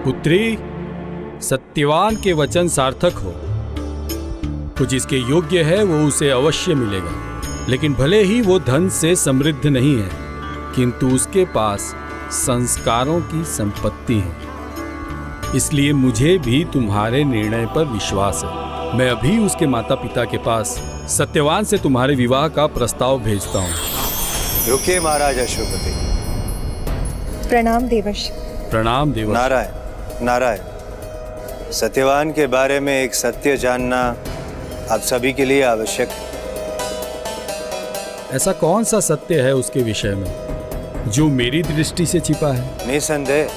पुत्री, सत्यवान के वचन सार्थक हो तो जिसके योग्य है वो उसे अवश्य मिलेगा। लेकिन भले ही वो धन से समृद्ध नहीं है, किंतु उसके पास संस्कारों की संपत्ति है। इसलिए मुझे भी तुम्हारे निर्णय पर विश्वास है। मैं अभी उसके माता पिता के पास सत्यवान से तुम्हारे विवाह का प्रस्ताव भेजता हूँ। रुकिए महाराज अश्वपति। प्रणाम देवर्ष। प्रणाम देवर्ष। नारायण नारायण। सत्यवान के बारे में एक सत्य जानना आप सभी के लिए आवश्यक है। ऐसा कौन सा सत्य है उसके विषय में जो मेरी दृष्टि से छिपा है? निसंदेह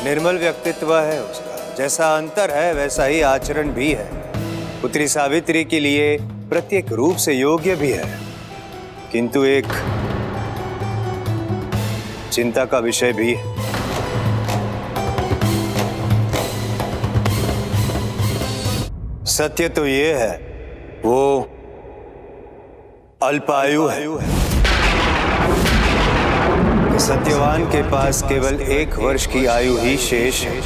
निर्मल व्यक्तित्व है उसका। जैसा अंतर है वैसा ही आचरण भी है। पुत्री सावित्री के लिए प्रत्येक रूप से योग्य भी है, किंतु एक चिंता का विषय भी है। सत्य तो ये है, वो अल्पायु है। सत्यवान के पास केवल 1 वर्ष की आयु ही शेष है।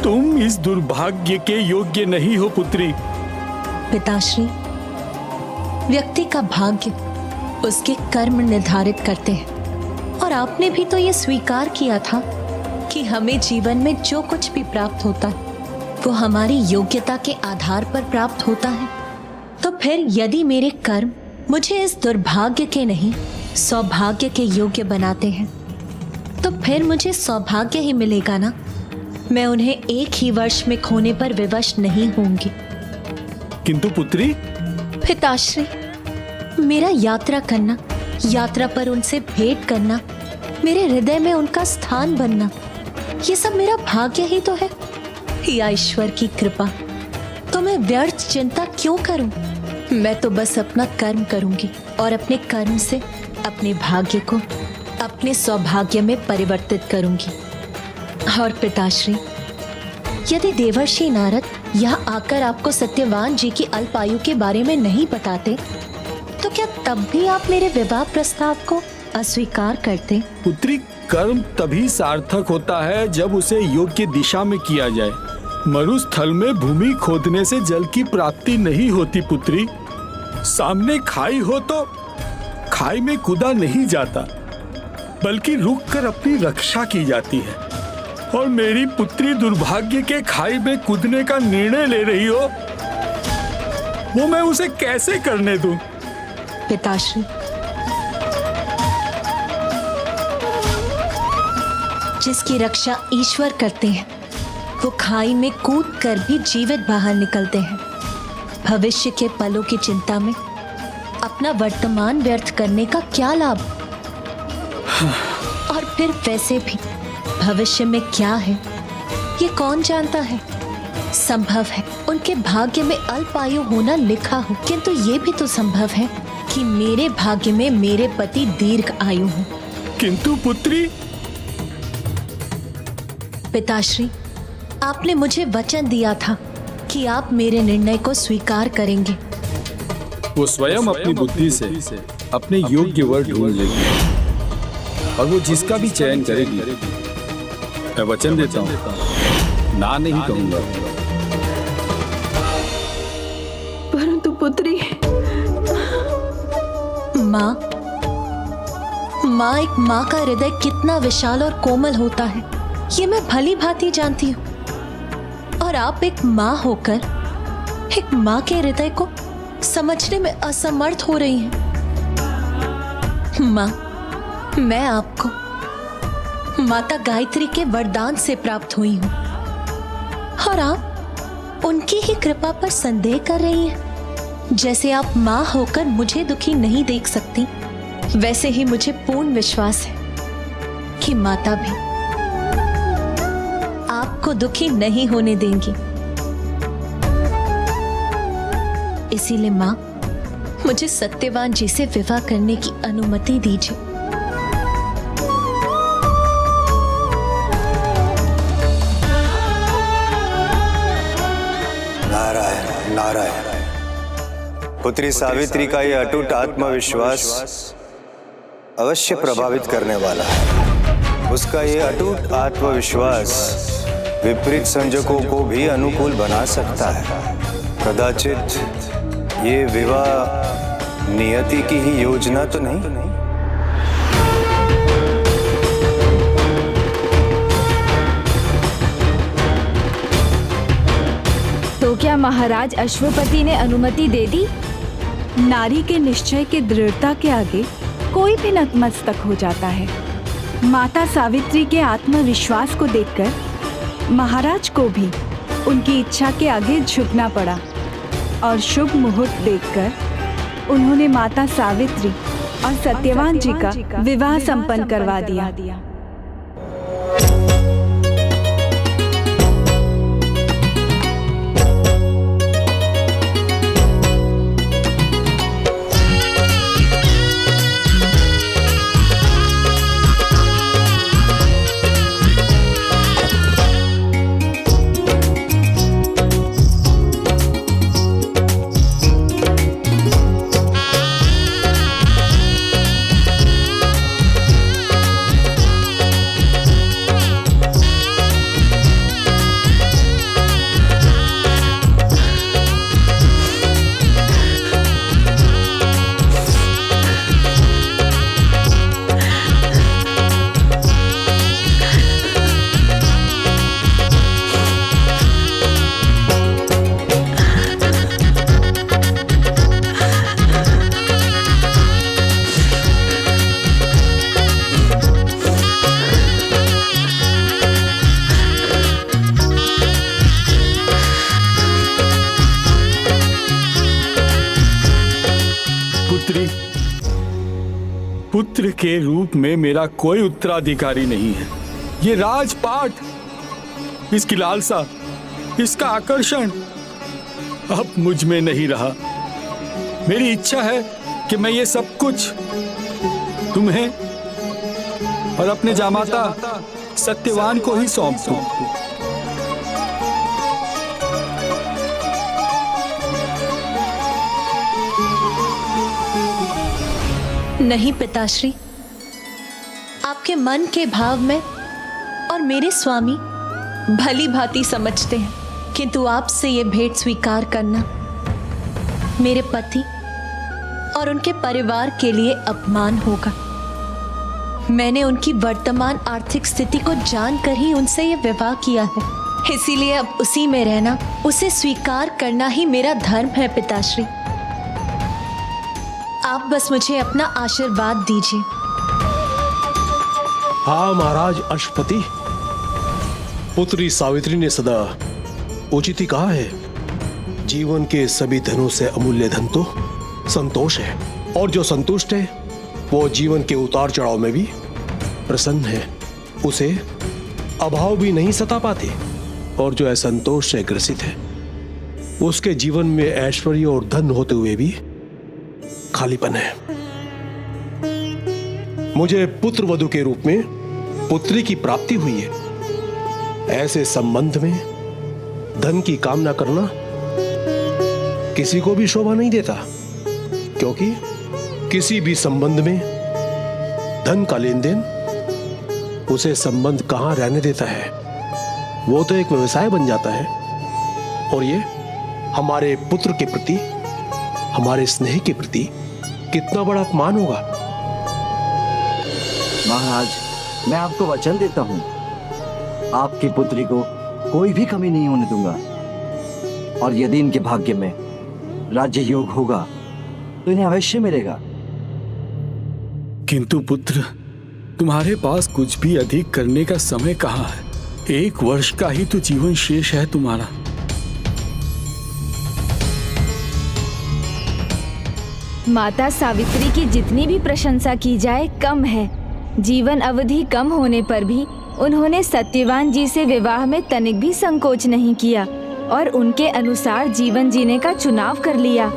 तुम इस दुर्भाग्य के योग्य नहीं हो पुत्री। पिताश्री, व्यक्ति का भाग्य उसके कर्म निर्धारित करते हैं, और आपने भी तो ये स्वीकार किया था कि हमें जीवन में जो कुछ भी प्राप्त होता है वो हमारी योग्यता के आधार पर प्राप्त होता है। तो फिर यदि मेरे कर्म मुझे इस दुर्भाग्य के नहीं सौभाग्य के योग्य बनाते हैं, तो फिर मुझे सौभाग्य ही मिलेगा ना। मैं उन्हें 1 ही वर्ष में खोने पर विवश नहीं होंगी। किंतु पुत्री। पिताश्री, मेरा यात्रा करना, यात्रा पर उनसे भेंट करना, मेरे हृदय में उनका स्थान बनना, ये सब मेरा भाग्य ही तो है। या ईश्वर की कृपा, तो मैं व्यर्थ चिंता क्यों करूं? मैं तो बस अपना कर्म करूंगी और अपने कर्म से अपने भाग्य को अपने सौभाग्य में परिवर्तित करूंगी। और पिताश्री, यदि देवर्षि नारद यहाँ आकर आपको सत्यवान जी की अल्पायु के बारे में नहीं बताते, तो क्या तब भी आप मेरे विवाह प्रस्ताव को अस्वीकार करते? पुत्री, कर्म तभी सार्थक होता है जब उसे योग्य दिशा में किया जाए। मरुस्थल में भूमि खोदने से जल की प्राप्ति नहीं होती पुत्री। सामने खाई हो तो खाई में कूदा नहीं जाता, बल्कि रुक कर अपनी रक्षा की जाती है। और मेरी पुत्री दुर्भाग्य के खाई में कूदने का निर्णय ले रही हो, वो मैं उसे कैसे करने दूं? पिताश्री, जिसकी रक्षा ईश्वर करते हैं वो खाई में कूद कर भी जीवित बाहर निकलते हैं। भविष्य के पलों की चिंता में अपना वर्तमान व्यर्थ करने का क्या लाभ? और फिर वैसे भी भविष्य में क्या है ये कौन जानता है? संभव है उनके भाग्य में अल्पायु होना लिखा हो, किंतु ये भी तो संभव है कि मेरे भाग्य में मेरे पति दीर्घ आयु हो। किंतु पुत्री। पिताश्री, आपने मुझे वचन दिया था कि आप मेरे निर्णय को स्वीकार करेंगे। वो स्वयं अपनी बुद्धि से अपने योग्य वर ढूंढ लेगी, और वो जिसका भी चयन करेगी, मैं वचन देता हूँ, ना नहीं कहूंगा। परंतु पुत्री। माँ, एक माँ का हृदय कितना विशाल और कोमल होता है ये मैं भली भांति जानती हूँ। और आप एक माँ होकर एक माँ के हृदय को समझने में असमर्थ हो रही हैं। माँ, मैं आपको माता गायत्री के वरदान से प्राप्त हुई हूँ, और आप उनकी ही कृपा पर संदेह कर रही हैं। जैसे आप माँ होकर मुझे दुखी नहीं देख सकती, वैसे ही मुझे पूर्ण विश्वास है कि माता भी आपको दुखी नहीं होने देंगी। इसीलिए माँ, मुझे सत्यवान जी से विवाह करने की अनुमति दीजिए। नारायण नारायण। पुत्री सावित्री का यह अटूट आत्मविश्वास अवश्य प्रभावित करने वाला है। उसका यह अटूट आत्मविश्वास विपरीत संजोगों को भी अनुकूल बना सकता है। कदाचित ये विवाह नियति की ही योजना तो नहीं? तो क्या महाराज अश्वपति ने अनुमति दे दी? नारी के निश्चय के दृढ़ता के आगे कोई भी नतमस्तक हो जाता है। माता सावित्री के आत्मविश्वास को देखकर महाराज को भी उनकी इच्छा के आगे झुकना पड़ा और शुभ मुहूर्त देखकर उन्होंने माता सावित्री और सत्यवान जी का विवाह संपन्न करवा दिया। पुत्र के रूप में मेरा कोई उत्तराधिकारी नहीं है। ये राजपाट, इसकी लालसा, इसका आकर्षण अब मुझ में नहीं रहा। मेरी इच्छा है कि मैं ये सब कुछ तुम्हें और अपने जामाता सत्यवान को ही सौंप दूं। नहीं पिताश्री, आपके मन के भाव में और मेरे स्वामी भली भांति समझते हैं, किंतु आपसे ये भेंट स्वीकार करना मेरे पति और उनके परिवार के लिए अपमान होगा। मैंने उनकी वर्तमान आर्थिक स्थिति को जानकर ही उनसे ये विवाह किया है, इसीलिए अब उसी में रहना, उसे स्वीकार करना ही मेरा धर्म है पिताश्री। आप बस मुझे अपना आशीर्वाद दीजिए। हाँ महाराज अश्वपति, पुत्री सावित्री ने सदा उचित ही कहा है। जीवन के सभी धनों से अमूल्य धन तो संतोष है, और जो संतुष्ट है वो जीवन के उतार चढ़ाव में भी प्रसन्न है। उसे अभाव भी नहीं सता पाते, और जो असंतोष से ग्रसित है उसके जीवन में ऐश्वर्य और धन होते हुए भी खालीपन है। मुझे पुत्र वधू के रूप में पुत्री की प्राप्ति हुई है। ऐसे संबंध में धन की कामना करना किसी को भी शोभा नहीं देता, क्योंकि किसी भी संबंध में धन का लेन देन उसे संबंध कहां रहने देता है। वो तो एक व्यवसाय बन जाता है, और ये हमारे पुत्र के प्रति, हमारे स्नेह के प्रति कितना बड़ा अपमान होगा। महाराज, मैं आपको वचन देता हूं, आपकी पुत्री को कोई भी कमी नहीं होने दूंगा, और यदि इनके भाग्य में राज्य योग होगा तो इन्हें अवश्य मिलेगा। किंतु पुत्र, तुम्हारे पास कुछ भी अधिक करने का समय कहाँ है? 1 वर्ष का ही तो जीवन शेष है तुम्हारा। माता सावित्री की जितनी भी प्रशंसा की जाए कम है। जीवन अवधि कम होने पर भी उन्होंने सत्यवान जी से विवाह में तनिक भी संकोच नहीं किया और उनके अनुसार जीवन जीने का चुनाव कर लिया।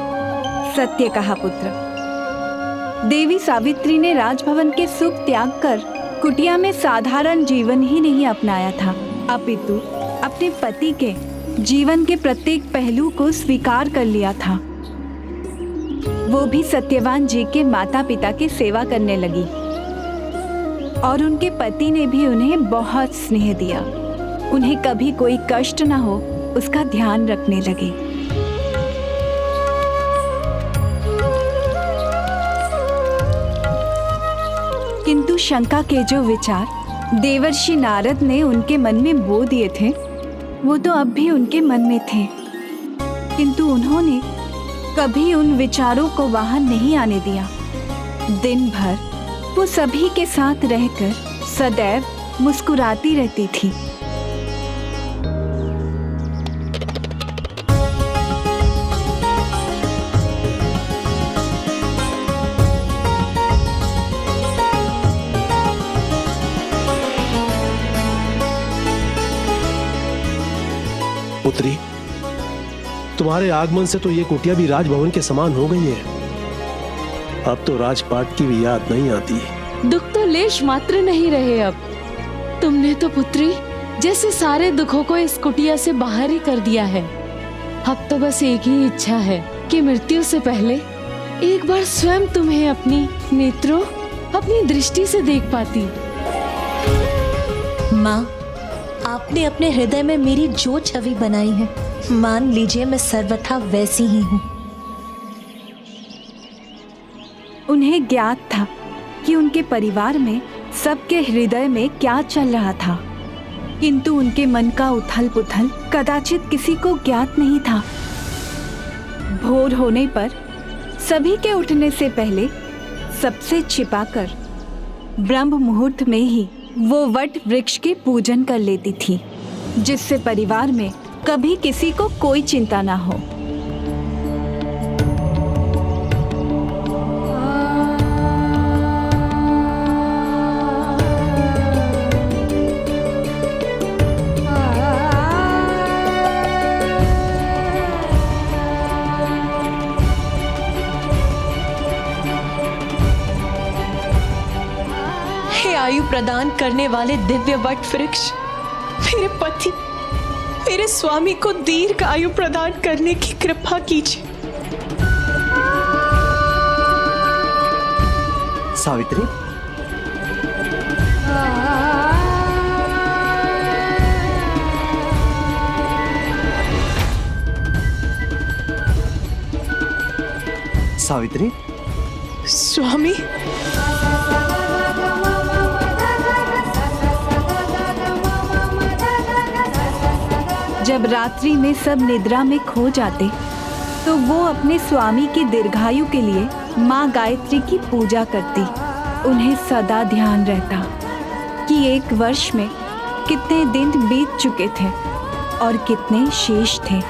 सत्य कहा पुत्र। देवी सावित्री ने राजभवन के सुख त्याग कर कुटिया में साधारण जीवन ही नहीं अपनाया था, अपितु अपने पति के जीवन के प्रत्येक पहलू को स्वीकार कर लिया था। वो भी सत्यवान जी के माता पिता की सेवा करने लगी और उनके पति ने भी उन्हें बहुत स्नेह दिया। उन्हें कभी कोई कष्ट न हो उसका ध्यान रखने लगे। किंतु शंका के जो विचार देवर्षि नारद ने उनके मन में बो दिए थे वो तो अब भी उनके मन में थे, किंतु उन्होंने कभी उन विचारों को वहां नहीं आने दिया। दिन भर वो सभी के साथ रहकर सदैव मुस्कुराती रहती थी। पुत्री, तुम्हारे आगमन से तो ये कुटिया भी राजभवन के समान हो गई है। अब तो राजपाट की भी याद नहीं आती। दुख तो लेश मात्र नहीं रहे अब। तुमने तो पुत्री जैसे सारे दुखों को इस कुटिया से बाहर ही कर दिया है। अब तो बस एक ही इच्छा है कि मृत्यु से पहले एक बार स्वयं तुम्हें अपनी नेत्रों, अपनी दृष्टि से देख पाती। माँ, आपने अपने हृदय में मेरी जो छवि बनाई है, मान लीजिए मैं सर्वथा वैसी ही हूँ। उन्हें ज्ञात था कि उनके परिवार में सबके हृदय में क्या चल रहा था, किंतु उनके मन का उथल पुथल कदाचित किसी को ज्ञात नहीं था। भोर होने पर सभी के उठने से पहले सबसे छिपाकर ब्रह्म मुहूर्त में ही वो वट वृक्ष के पूजन कर लेती थी, जिससे परिवार में कभी किसी को कोई चिंता ना हो। आयु प्रदान करने वाले दिव्य वट वृक्ष, मेरे पति, मेरे स्वामी को दीर्घ आयु प्रदान करने की कृपा कीजिए। सावित्री, सावित्री, स्वामी, जब रात्रि में सब निद्रा में खो जाते तो वो अपने स्वामी की दीर्घायु के लिए माँ गायत्री की पूजा करती। उन्हें सदा ध्यान रहता कि एक वर्ष में कितने दिन बीत चुके थे और कितने शेष थे।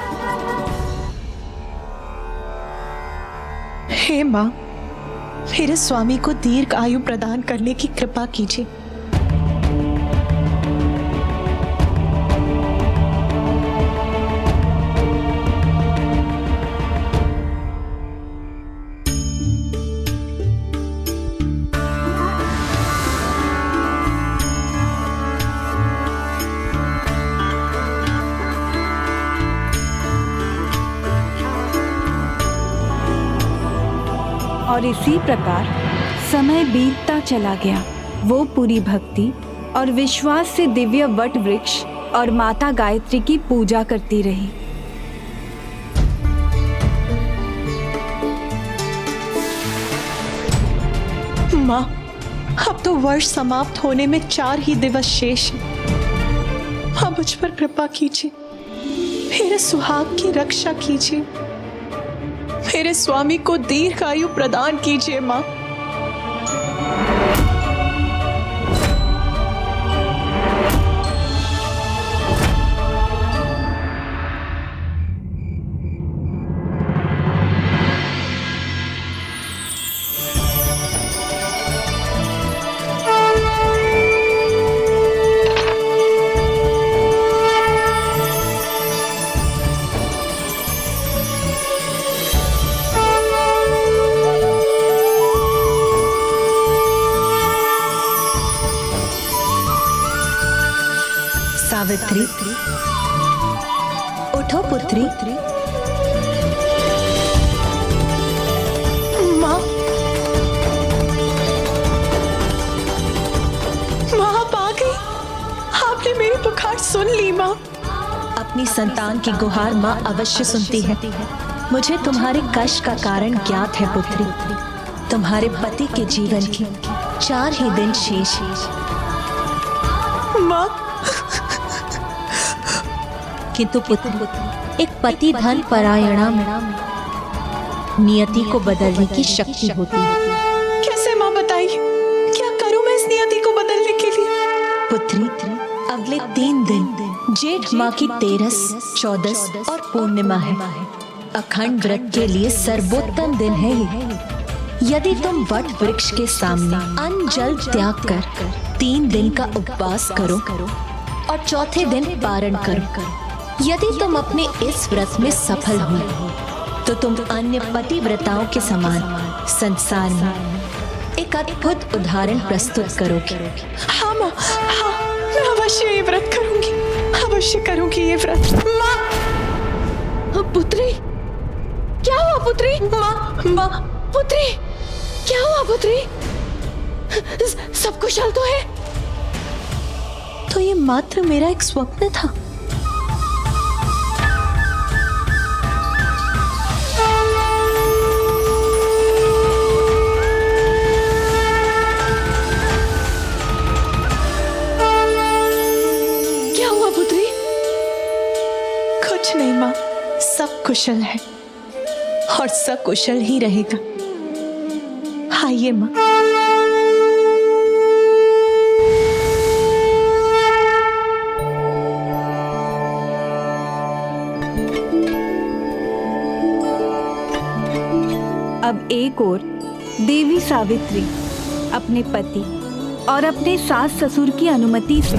हे माँ, मेरे स्वामी को दीर्घ आयु प्रदान करने की कृपा कीजिए। और इसी प्रकार समय बीतता चला गया। वो पूरी भक्ति और विश्वास से दिव्य वट वृक्ष और माता गायत्री की पूजा करती रही। माँ, अब तो वर्ष समाप्त होने में 4 ही दिवस शेष हैं। माँ, मुझ पर कृपा कीजिए, मेरे सुहाग की रक्षा कीजिए, मेरे स्वामी को दीर्घ आयु प्रदान कीजिए। माँ, सावित्री, उठो पुत्री। माँ। अपनी संतान की गुहार माँ अवश्य सुनती है। मुझे तुम्हारे कष्ट का कारण ज्ञात है पुत्री। तुम्हारे पति के जीवन के 4 ही दिन शेष हैं। माँ, किंतु पुत्र, एक पति धन परायणा में नियति को बदलने की शक्ति होती है। कैसे माँ बताइए, क्या करूँ मैं इस नियति को बदलने के लिए? पुत्री, अगले 3 दिन जेठ माह की 13, 14 और पूर्णिमा है। अखंड व्रत के लिए सर्वोत्तम दिन है ये। यदि तुम वट वृक्ष के सामने अन्न जल त्याग कर 3 दिन का उपवास करो और चौथे दिन पारण करो, यदि तुम अपने इस व्रत में सफल हुए तो तुम अन्य पतिव्रताओं के समान संसार में एक अद्भुत उदाहरण प्रस्तुत करोगे। हाँ माँ, हाँ, मैं अवश्य ये व्रत करूंगी, अवश्य करूंगी ये व्रत। माँ, पुत्री, क्या हुआ पुत्री? माँ, पुत्री, क्या हुआ पुत्री? सब कुशल तो है? तो ये मात्र मेरा एक स्वप्न था। क्या हुआ पुत्री? कुछ नहीं माँ, सब कुशल है और सकुशल ही रहेगा। आइए माँ। अब एक ओर देवी सावित्री अपने पति और अपने सास ससुर की अनुमति से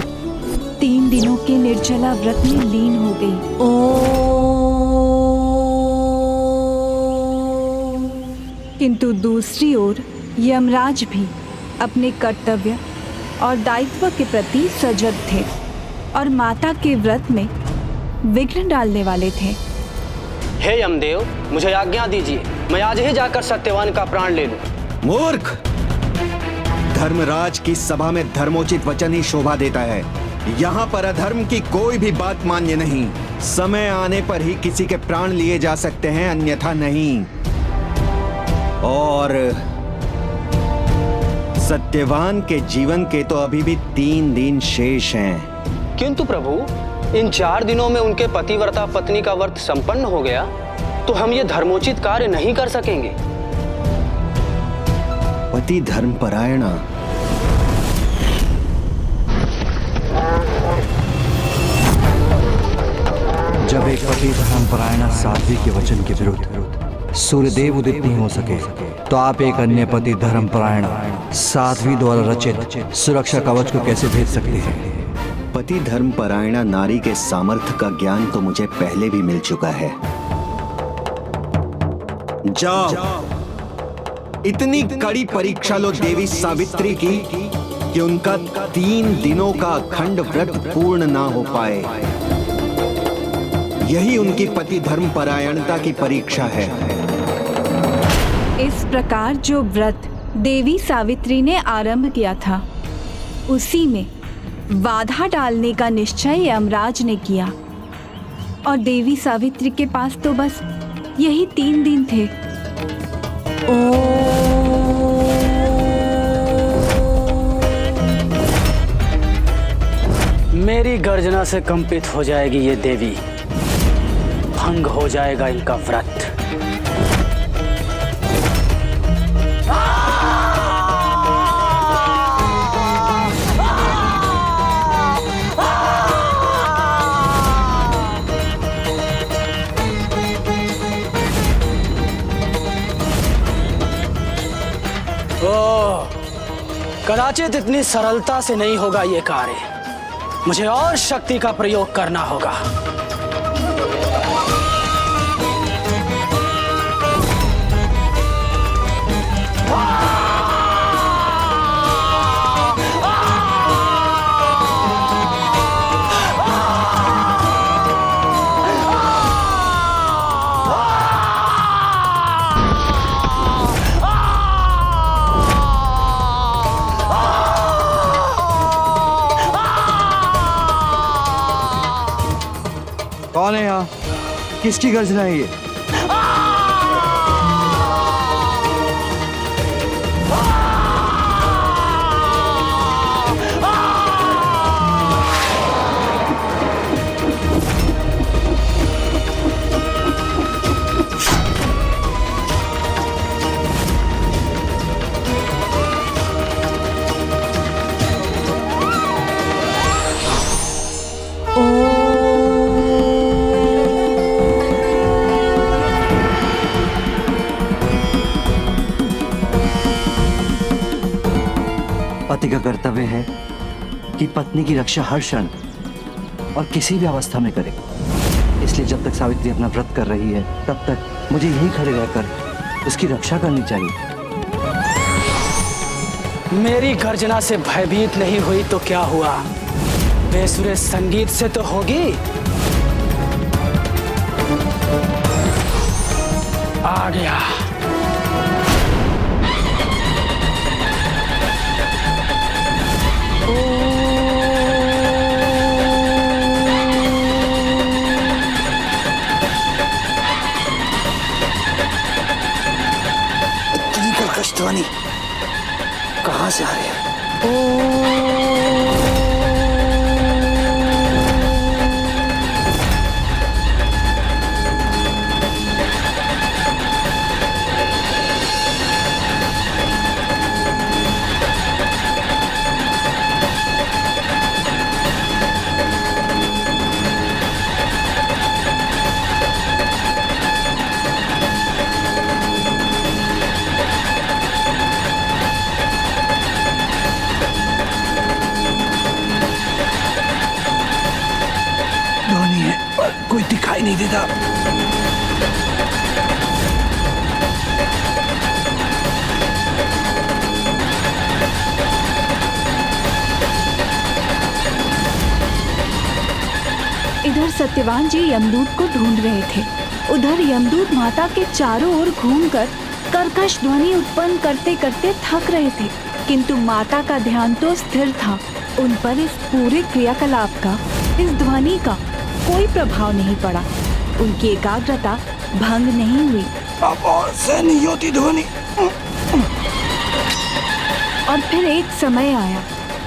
3 दिनों के निर्जला व्रत में लीन हो गई। किंतु दूसरी ओर यमराज भी अपने कर्तव्य और दायित्व के प्रति सजग थे और माता के व्रत में विघ्न डालने वाले थे। हे यमदेव, मुझे आज्ञा दीजिए, मैं आज ही जाकर सत्यवान का प्राण ले लूं। मूर्ख! धर्मराज की सभा में धर्मोचित वचन ही शोभा देता है। यहाँ पर अधर्म की कोई भी बात मान्य नहीं। समय आने पर ही किसी के प्राण लिए जा सकते हैं, अन्यथा नहीं। और सत्यवान के जीवन के तो अभी भी 3 दिन शेष हैं। किंतु प्रभु, इन 4 दिनों में उनके पतिव्रता पत्नी का व्रत संपन्न हो गया तो हम ये धर्मोचित कार्य नहीं कर सकेंगे। पति धर्म परायणा। जब एक पति धर्म परायणा साध्वी के वचन के विरुद्ध सूर्यदेव उदित नहीं हो सके तो आप एक अन्य पति धर्म परायणा साध्वी द्वारा रचित सुरक्षा कवच को कैसे भेज सकते हैं? पति धर्म परायणा नारी के सामर्थ्य का ज्ञान तो मुझे पहले भी मिल चुका है। जाओ, इतनी कड़ी परीक्षा लो देवी सावित्री की कि उनका 3 दिनों का अखंड व्रत पूर्ण ना हो पाए। यही उनकी पति धर्म परायणता की परीक्षा है। इस प्रकार जो व्रत देवी सावित्री ने आरंभ किया था, उसी में बाधा डालने का निश्चय यमराज ने किया और देवी सावित्री के पास तो बस यही 3 दिन थे। मेरी गर्जना से कंपित हो जाएगी ये देवी, भंग हो जाएगा इनका व्रत। कदाचित इतनी सरलता से नहीं होगा ये कार्य, मुझे और शक्ति का प्रयोग करना होगा। कौन है यहाँ? किसकी गर्जना है ये? पति का कर्तव्य है कि पत्नी की रक्षा हर क्षण और किसी भी अवस्था में करे। इसलिए जब तक सावित्री अपना व्रत कर रही है तब तक मुझे यहीं खड़े रहकर उसकी रक्षा करनी चाहिए। मेरी गर्जना से भयभीत नहीं हुई तो क्या हुआ? बेसुरे संगीत से तो होगी। आ गया। इतनी कर्कश ध्वनि कहाँ से आ रही है? कोई दिखाई नहीं देता। इधर सत्यवान जी यमदूत को ढूंढ रहे थे। उधर यमदूत माता के चारों ओर घूमकर कर्कश ध्वनि उत्पन्न करते करते थक रहे थे, किंतु माता का ध्यान तो स्थिर था। उन पर इस पूरे क्रियाकलाप का, इस ध्वनि का कोई प्रभाव नहीं पड़ा। उनकी एकाग्रता भंग नहीं हुई। अब और से नहीं होती ध्वनि। और फिर एक समय आया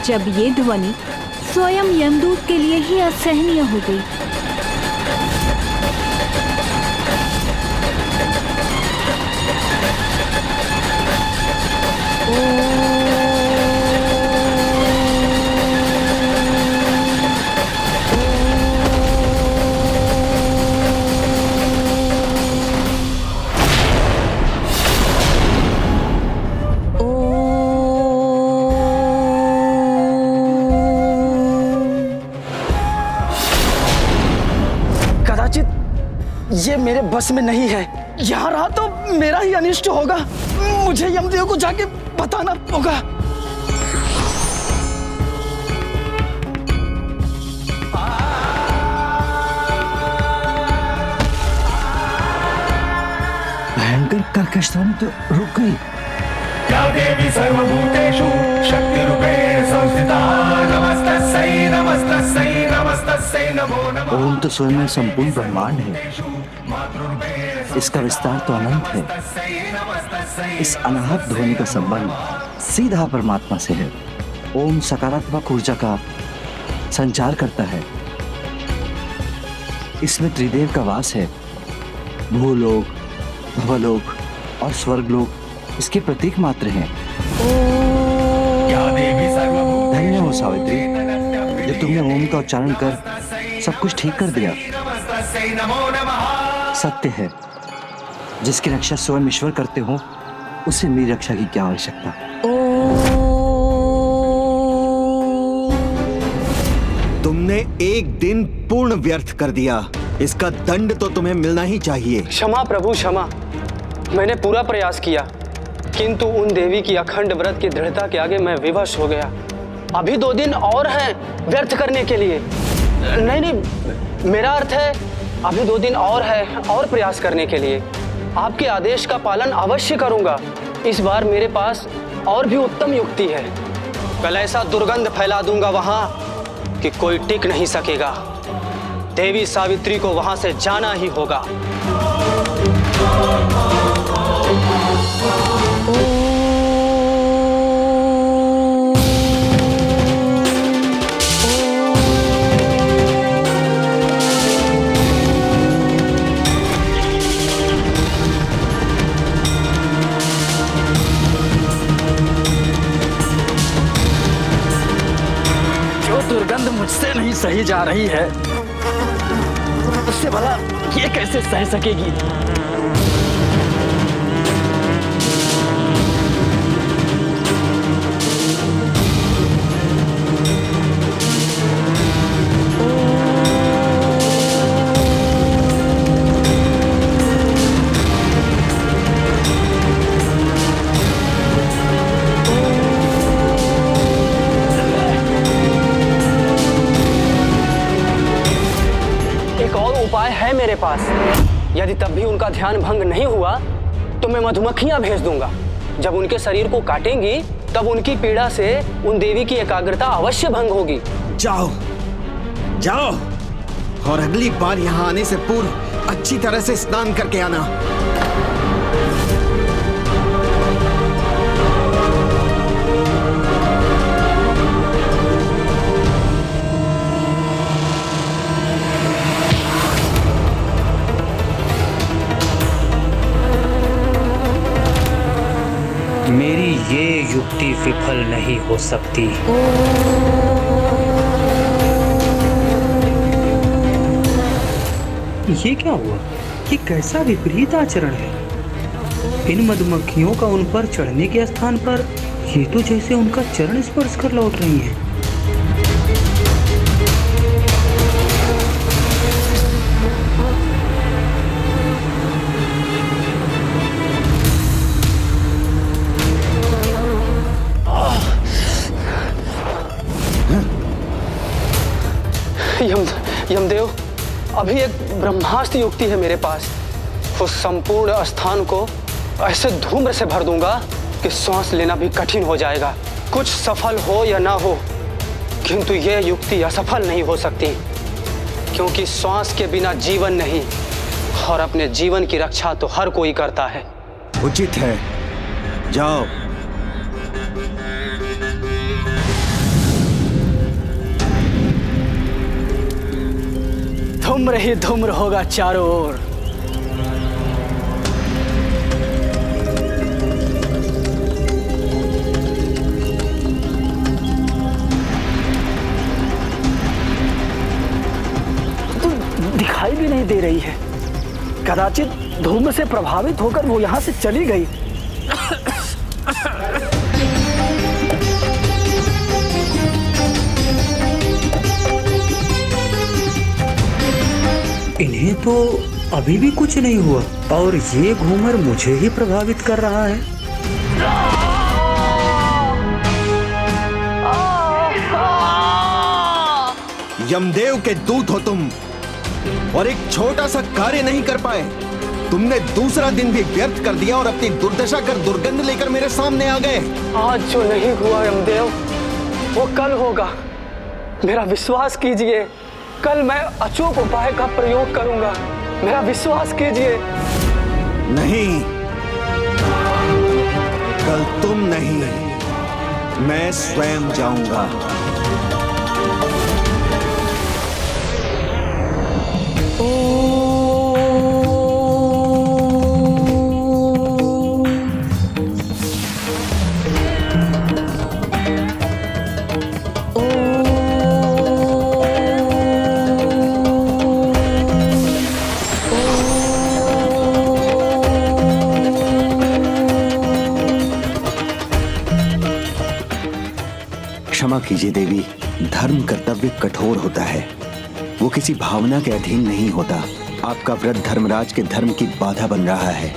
जब ये ध्वनि स्वयं यमदूत के लिए ही असहनीय हो गई। ये मेरे बस में नहीं है। यहाँ रहा तो मेरा ही अनिष्ट होगा। मुझे यमदेव को जाके बताना होगा। भयंकर कर्कश ध्वनि तो रुक गई। या देवी सर्वभूतेषु शक्तिरूपेण संस्थिता नमस्तस्यै नमस्तस्यै नमस्तस्यै नमो नमः। ओम तो स्वयं में संपूर्ण ब्रह्मांड है। इसका विस्तार तो अनंत है। इस अनाहत ध्वनि का संबंध सीधा परमात्मा से है। ओम सकारात्मक ऊर्जा का संचार करता है। इसमें त्रिदेव का वास है। भूलोक, भवलोक और स्वर्गलोक इसके प्रतीक मात्र हैं। धन्य हो सावित्री, जो तुमने ओम का उच्चारण कर सब कुछ ठीक कर दिया। सत्य है, जिसकी रक्षा स्वयं ईश्वर करते हो उसे मेरी रक्षा की क्या आवश्यकता। तुमने एक दिन पूर्ण व्यर्थ कर दिया। इसका दंड तो तुम्हें मिलना ही चाहिए। क्षमा प्रभु क्षमा। मैंने पूरा प्रयास किया, किंतु उन देवी की अखंड व्रत की दृढ़ता के आगे मैं विवश हो गया। अभी 2 दिन और हैं व्यर्थ करने के लिए। नहीं नहीं, मेरा अर्थ है अभी 2 दिन और है और प्रयास करने के लिए। आपके आदेश का पालन अवश्य करूंगा। इस बार मेरे पास और भी उत्तम युक्ति है। कल ऐसा दुर्गंध फैला दूंगा वहां कि कोई टिक नहीं सकेगा। देवी सावित्री को वहां से जाना ही होगा। दुर्गंध मुझसे नहीं सही जा रही है, उससे भला ये कैसे सह सकेगी? मेरे पास, यदि तब भी उनका ध्यान भंग नहीं हुआ तो मैं मधुमक्खियां भेज दूंगा। जब उनके शरीर को काटेंगी तब उनकी पीड़ा से उन देवी की एकाग्रता अवश्य भंग होगी। जाओ जाओ और अगली बार यहाँ आने से पूर्व अच्छी तरह से स्नान करके आना। मेरी ये युक्ति विफल नहीं हो सकती। ये क्या हुआ? ये कैसा विपरीत आचरण है? इन मधुमक्खियों का उन पर चढ़ने के स्थान पर ये तो जैसे उनका चरण स्पर्श कर लौट रही हैं। यमदेव, अभी एक ब्रह्मास्त्र युक्ति है मेरे पास। उस संपूर्ण स्थान को ऐसे धूम्र से भर दूंगा कि सांस लेना भी कठिन हो जाएगा। कुछ सफल हो या ना हो, किंतु यह युक्ति असफल नहीं हो सकती, क्योंकि सांस के बिना जीवन नहीं, और अपने जीवन की रक्षा तो हर कोई करता है। उचित है, जाओ। धूम्र ही धूम्र होगा चारों ओर। तो दिखाई भी नहीं दे रही है। कदाचित धूम्र से प्रभावित होकर वो यहाँ से चली गई। इन्हें तो अभी भी कुछ नहीं हुआ और ये घूमर मुझे ही प्रभावित कर रहा है। यमदेव के दूत हो तुम और एक छोटा सा कार्य नहीं कर पाए। तुमने दूसरा दिन भी व्यर्थ कर दिया और अपनी दुर्दशा कर दुर्गंध लेकर मेरे सामने आ गए। आज जो नहीं हुआ यमदेव, वो कल होगा। मेरा विश्वास कीजिए, कल मैं अचूक उपाय का प्रयोग करूंगा। मेरा विश्वास कीजिए। नहीं, कल तुम नहीं, मैं स्वयं जाऊंगा। क्षमा कीजिए देवी, धर्म कर्तव्य कठोर होता है, वो किसी भावना के अधीन नहीं होता। आपका व्रत धर्मराज के धर्म की बाधा बन रहा है,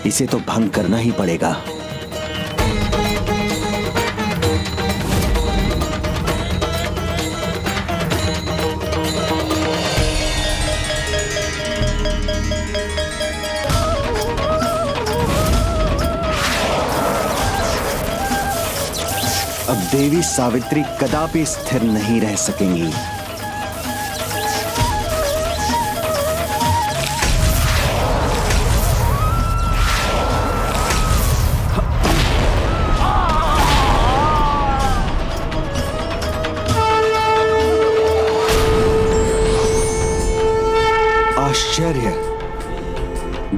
इसे तो भंग करना ही पड़ेगा। अब देवी सावित्री कदापि स्थिर नहीं रह सकेंगी।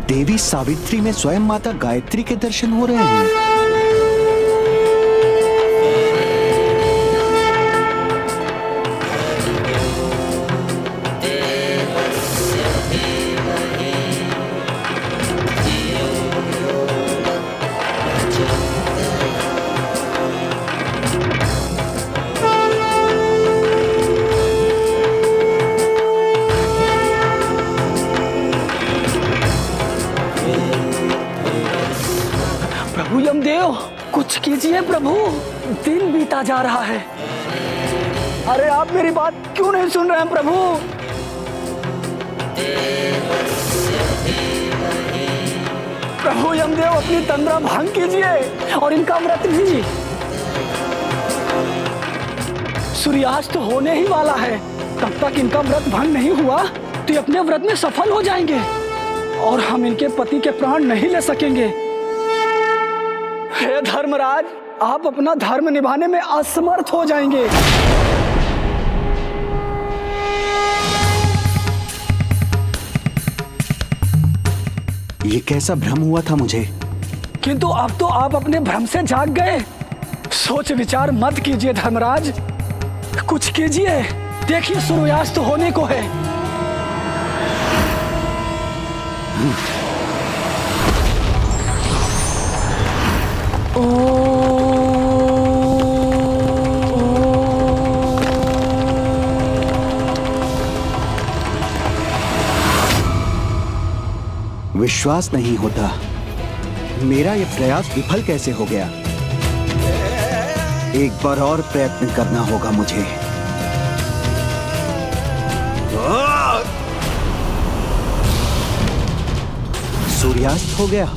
देवी सावित्री में स्वयं माता गायत्री के दर्शन हो रहे हैं। प्रभु यमदेव, कुछ कीजिए प्रभु, दिन बीता जा रहा है। अरे आप मेरी बात क्यों नहीं सुन रहे हैं प्रभु? प्रभु यमदेव, अपनी तंद्रा भंग कीजिए और इनका व्रत भी। सूर्यास्त होने ही वाला है, तब तक इनका व्रत भंग नहीं हुआ तो ये अपने व्रत में सफल हो जाएंगे और हम इनके पति के प्राण नहीं ले सकेंगे। हे धर्मराज, आप अपना धर्म निभाने में असमर्थ हो जाएंगे। ये कैसा भ्रम हुआ था मुझे? किंतु अब तो आप अपने भ्रम से जाग गए। सोच विचार मत कीजिए धर्मराज, कुछ कीजिए। देखिए सूर्यास्त होने को है। विश्वास नहीं होता, मेरा ये प्रयास विफल कैसे हो गया। एक बार और प्रयत्न करना होगा मुझे। सूर्यास्त हो गया।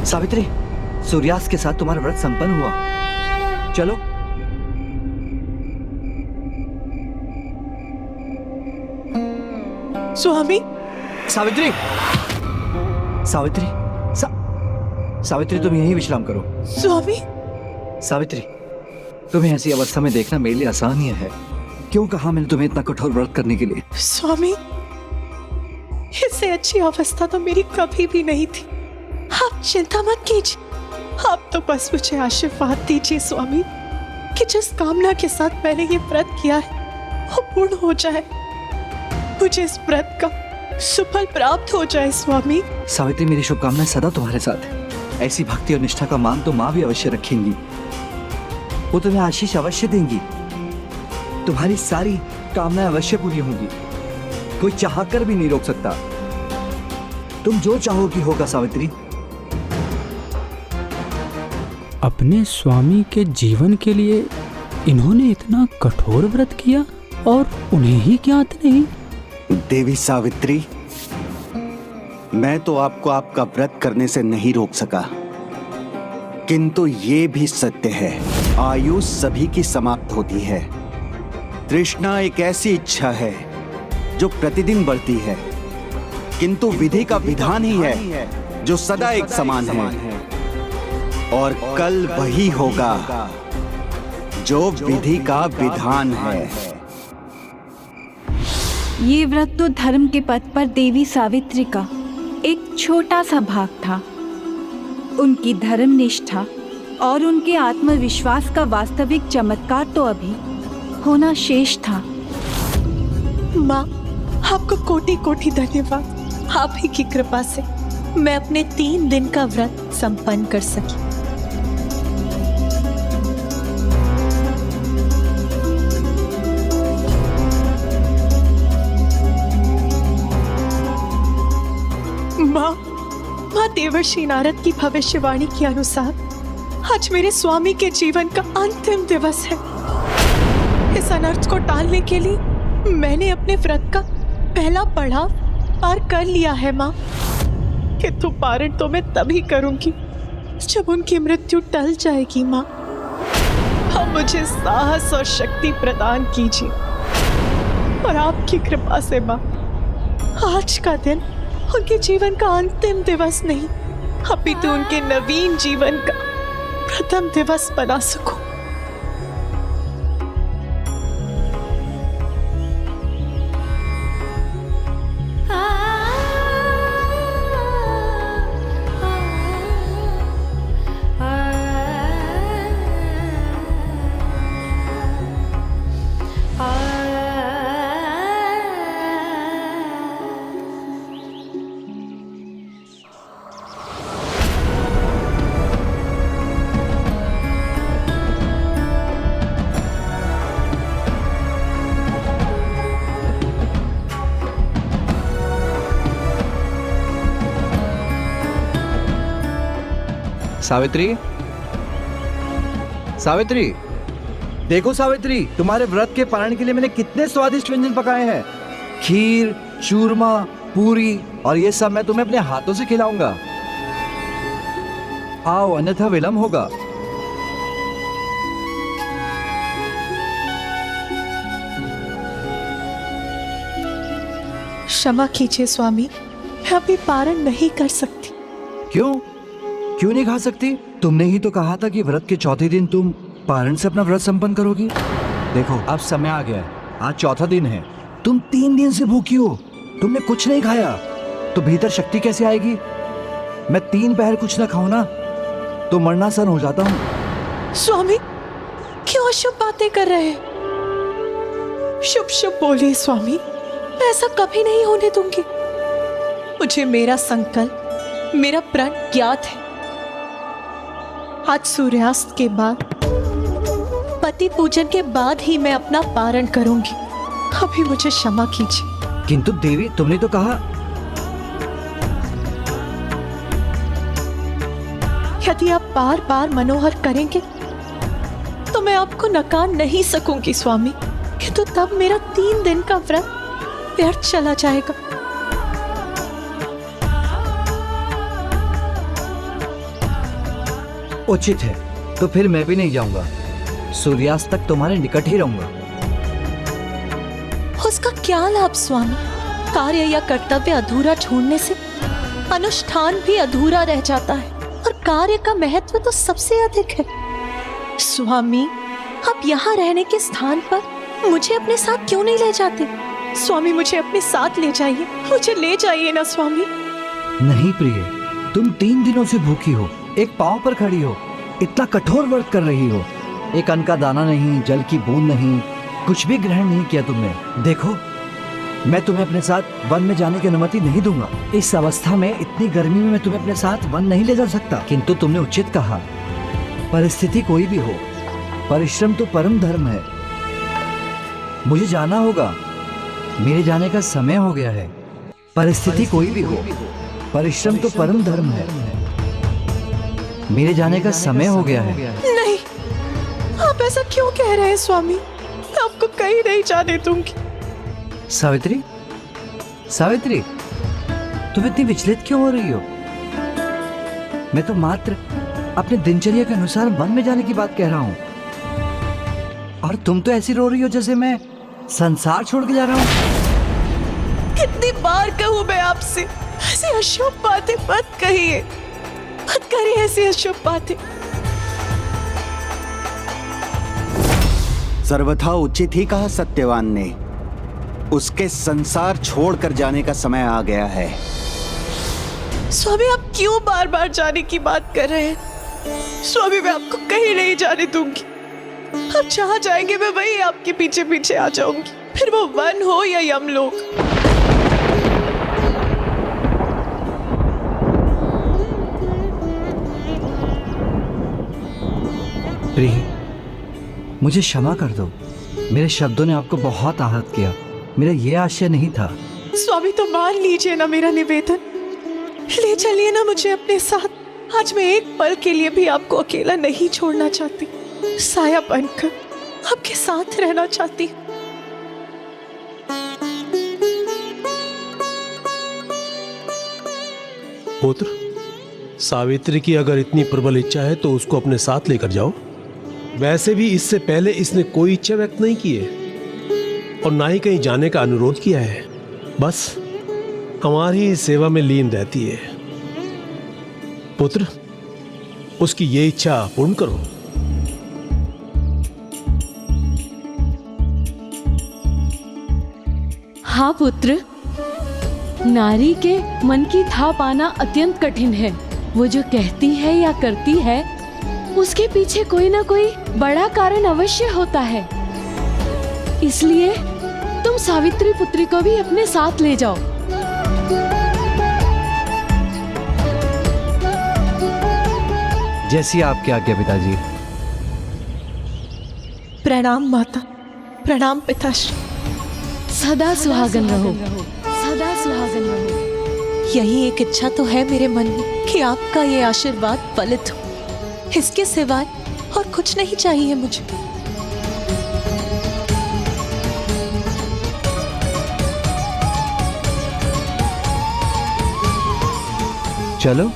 सावित्री, सूर्यास्त के साथ तुम्हारा व्रत संपन्न हुआ। चलो। स्वामी। सावित्री, सावित्री, सावित्री, तुम यहीं विश्राम करो। स्वामी। सावित्री, तुम्हें ऐसी अवस्था में देखना मेरे लिए आसान ही है। क्यों कहा मैंने तुम्हें इतना कठोर व्रत करने के लिए? स्वामी, इससे अच्छी अवस्था तो मेरी कभी भी नहीं थी। आप चिंता मत कीजिए, आप तो बस मुझे आशीर्वाद दीजिए स्वामी कि जिस कामना के साथ मैंने ये व्रत किया है वो पूर्ण हो जाए, मुझे इस व्रत का सुफल प्राप्त हो जाए स्वामी। सावित्री, मेरी शुभकामनाएं सदा तुम्हारे साथ है। ऐसी भक्ति और निष्ठा का मान तो माँ भी अवश्य रखेंगी। वो तुम्हें आशीष अवश्य देंगी। तुम्हारी सारी कामनाएं अवश्य पूरी होंगी। कोई चाहकर भी नहीं रोक सकता। तुम जो चाहोगी होगा सावित्री। अपने स्वामी के जीवन के लिए इन्होंने इतना कठोर व्रत किया और उन्हें ही ज्ञात नहीं। देवी सावित्री, मैं तो आपको आपका व्रत करने से नहीं रोक सका, किंतु ये भी सत्य है, आयु सभी की समाप्त होती है। तृष्णा एक ऐसी इच्छा है जो प्रतिदिन बढ़ती है, किंतु विधि का विधान ही है जो सदा एक समान है। और कल वही होगा जो विधि का विधान है। ये व्रत तो धर्म के पथ पर देवी सावित्री का एक छोटा सा भाग था। उनकी धर्म निष्ठा और उनके आत्मविश्वास का वास्तविक चमत्कार तो अभी होना शेष था। माँ, आपको कोटि कोटि धन्यवाद। आप ही की कृपा से मैं अपने 3 दिन का व्रत संपन्न कर सकी। माँ देवर्षि नारद की भविष्यवाणी के अनुसार आज मेरे स्वामी के जीवन का अंतिम दिवस है। इस अनर्थ को टालने के लिए मैंने अपने व्रत का पहला पड़ाव पार कर लिया है माँ, किंतु पारण तो मैं तभी करूंगी जब उनकी मृत्यु टल जाएगी। माँ, अब मुझे साहस और शक्ति प्रदान कीजिए और आपकी कृपा से माँ आज का दिन उनके जीवन का अंतिम दिवस नहीं, अपितु उनके नवीन जीवन का प्रथम दिवस बना सकूं। सावित्री, सावित्री, देखो सावित्री, तुम्हारे व्रत के पारण के लिए मैंने कितने स्वादिष्ट व्यंजन पकाए हैं। खीर, चूरमा, पूरी, और ये सब मैं तुम्हें अपने हाथों से खिलाऊंगा। आओ, अन्यथा विलंब होगा। क्षमा कीजिए स्वामी, मैं अभी पारण नहीं कर सकती। क्यों? क्यों नहीं खा सकती? तुमने ही तो कहा था कि व्रत के चौथे दिन तुम पारण से अपना व्रत संपन्न करोगी। देखो, अब समय आ गया है, आज चौथा दिन है। तुम 3 दिन से भूखी हो, तुमने कुछ नहीं खाया, तो भीतर शक्ति कैसे आएगी? मैं 3 पहर कुछ ना खाऊं ना तो मरणासन हो जाता हूँ। स्वामी, क्यों अशुभ बातें कर रहे हैं? शुभ शुभ बोलिए स्वामी, मैं ऐसा कभी नहीं होने दूंगी। मुझे मेरा संकल्प, मेरा प्रण ज्ञात है। आज सूर्यास्त के बाद, पति पूजन के बाद ही मैं अपना पारण करूंगी। अभी मुझे क्षमा कीजिए। किंतु देवी, तुमने तो कहा। यदि आप बार बार मनोहर करेंगे तो मैं आपको नकार नहीं सकूंगी स्वामी, किंतु तब मेरा 3 दिन का व्रत व्यर्थ चला जाएगा। उचित है, तो फिर मैं भी नहीं जाऊंगा। सूर्यास्त तक तुम्हारे निकट ही रहूंगा। उसका क्या लाभ स्वामी? कार्य या कर्तव्य अधूरा छोड़ने से अनुष्ठान भी अधूरा रह जाता है, और कार्य का महत्व तो सबसे अधिक है। स्वामी, आप यहाँ रहने के स्थान पर मुझे अपने साथ क्यों नहीं ले जाते? स्वामी, मुझे अपने साथ ले जाइए, मुझे ले जाइए ना स्वामी। नहीं प्रिय, तुम 3 दिनों से भूखी हो, एक पांव पर खड़ी हो, इतना कठोर व्रत कर रही हो। एक अन्न का दाना नहीं, जल की बूंद नहीं, कुछ भी ग्रहण नहीं किया तुमने। देखो, मैं तुम्हें अपने साथ वन में जाने की अनुमति नहीं दूंगा। इस अवस्था में, इतनी गर्मी में मैं तुम्हें अपने साथ वन नहीं ले जा सकता। किंतु तुमने उचित कहा, परिस्थिति कोई भी हो, परिश्रम तो परम धर्म है। मुझे जाना होगा, मेरे जाने का समय हो गया है। परिस्थिति कोई भी हो, परिश्रम तो परम धर्म है। मेरे जाने का समय हो गया है। नहीं, आप ऐसा क्यों कह रहे हैं स्वामी? मैं आपको कहीं नहीं जाने दूंगी। सावित्री, सावित्री, तुम इतनी विचलित क्यों हो रही हो? मैं तो मात्र अपने दिनचर्या के अनुसार वन में जाने की बात कह रहा हूँ, और तुम तो ऐसी रो रही हो जैसे मैं संसार छोड़ के जा रहा हूँ। कितनी बार कहूँ मैं आपसे, ऐसी अशुभ बातें मत कहिए, मत करिए ऐसी अशुभ बातें। सर्वथा उचित ही कहा सत्यवान ने। उसके संसार छोड़कर जाने का समय आ गया है। स्वामी, आप क्यों बार बार जाने की बात कर रहे हैं? स्वामी, मैं आपको कहीं नहीं जाने दूंगी। आप जहाँ जाएंगे मैं वही आपके पीछे पीछे आ जाऊंगी, फिर वो वन हो या यमलोक। प्रिय, मुझे क्षमा कर दो। मेरे शब्दों ने आपको बहुत आहत किया। मेरा ये आशय नहीं था। स्वामी, तो मान लीजिए ना मेरा निवेदन, ले चलिए ना मुझे अपने साथ। आज मैं एक पल के लिए भी आपको अकेला नहीं छोड़ना चाहती, साया बनकर आपके साथ रहना चाहती। पुत्र, सावित्री की अगर इतनी प्रबल इच्छा है तो उसको अपने साथ लेकर जाओ। वैसे भी इससे पहले इसने कोई इच्छा व्यक्त नहीं की है और ना ही कहीं जाने का अनुरोध किया है। बस हमारी सेवा में लीन रहती है। पुत्र, उसकी ये इच्छा पूर्ण करो। हाँ पुत्र, नारी के मन की था पाना अत्यंत कठिन है। वो जो कहती है या करती है उसके पीछे कोई ना कोई बड़ा कारण अवश्य होता है। इसलिए तुम सावित्री पुत्री को भी अपने साथ ले जाओ। जैसी आपकी आज्ञा पिताजी। प्रणाम माता, प्रणाम पिताश्री। सदा सुहागन रहो, सदा सुहागन रहो। यही एक इच्छा तो है मेरे मन में कि आपका ये आशीर्वाद फलित हो। इसके सिवाय और कुछ नहीं चाहिए मुझे। चलो।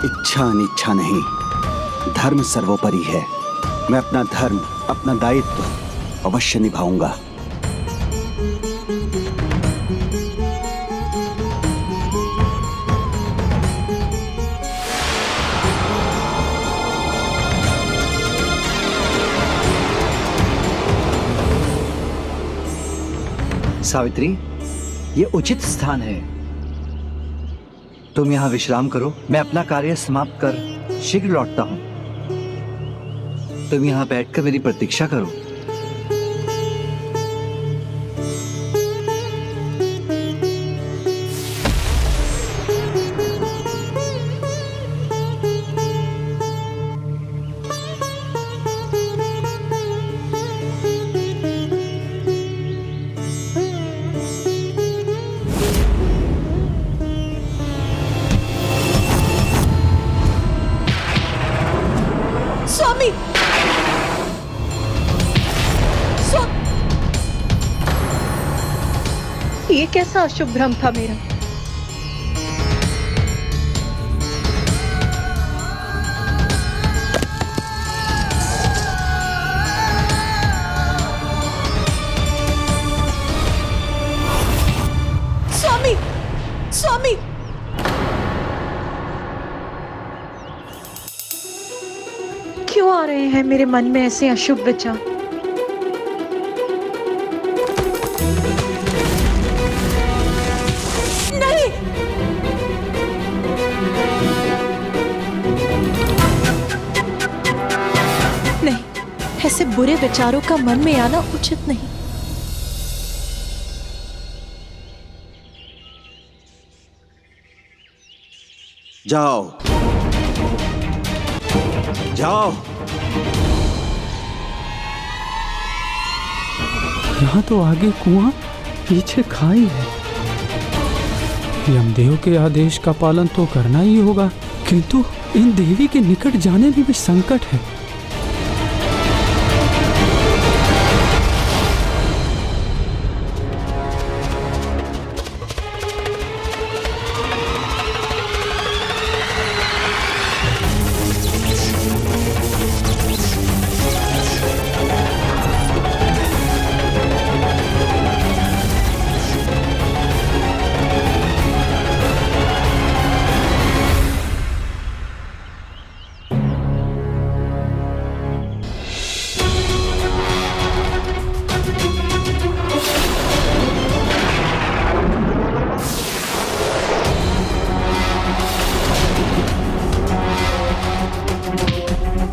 इच्छा अनिच्छा नहीं, धर्म सर्वोपरि है। मैं अपना धर्म, अपना दायित्व अवश्य निभाऊंगा। सावित्री, ये उचित स्थान है। तुम यहाँ विश्राम करो, मैं अपना कार्य समाप्त कर शीघ्र लौटता हूँ। तुम यहाँ बैठकर मेरी प्रतीक्षा करो। स्वामी, ये कैसा अशुभ भ्रम था मेरा। स्वामी, स्वामी, क्यों आ रहे हैं मेरे मन में ऐसे अशुभ विचार। नहीं, नहीं, ऐसे बुरे विचारों का मन में आना उचित नहीं। जाओ, जाओ। यहाँ तो आगे कुआं, पीछे खाई है। यमदेव के आदेश का पालन तो करना ही होगा, किंतु इन देवी के निकट जाने में भी संकट है।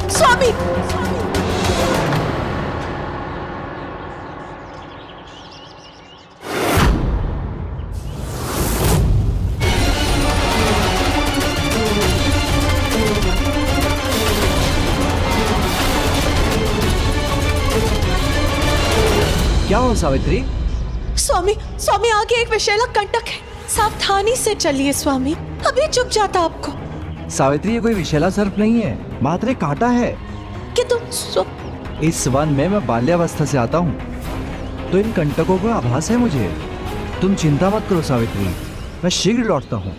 स्वामी, क्या हो सावित्री? स्वामी, स्वामी, आगे एक विषैला कंटक है, सावधानी से चलिए स्वामी, अभी चुप जाता आपको। सावित्री, ये कोई विषैला सर्प नहीं है, मात्र एक कांटा है। किंतु इस वन में मैं बाल्यावस्था से आता हूँ, तो इन कंटकों का आभास है मुझे। तुम चिंता मत करो सावित्री, मैं शीघ्र लौटता हूँ।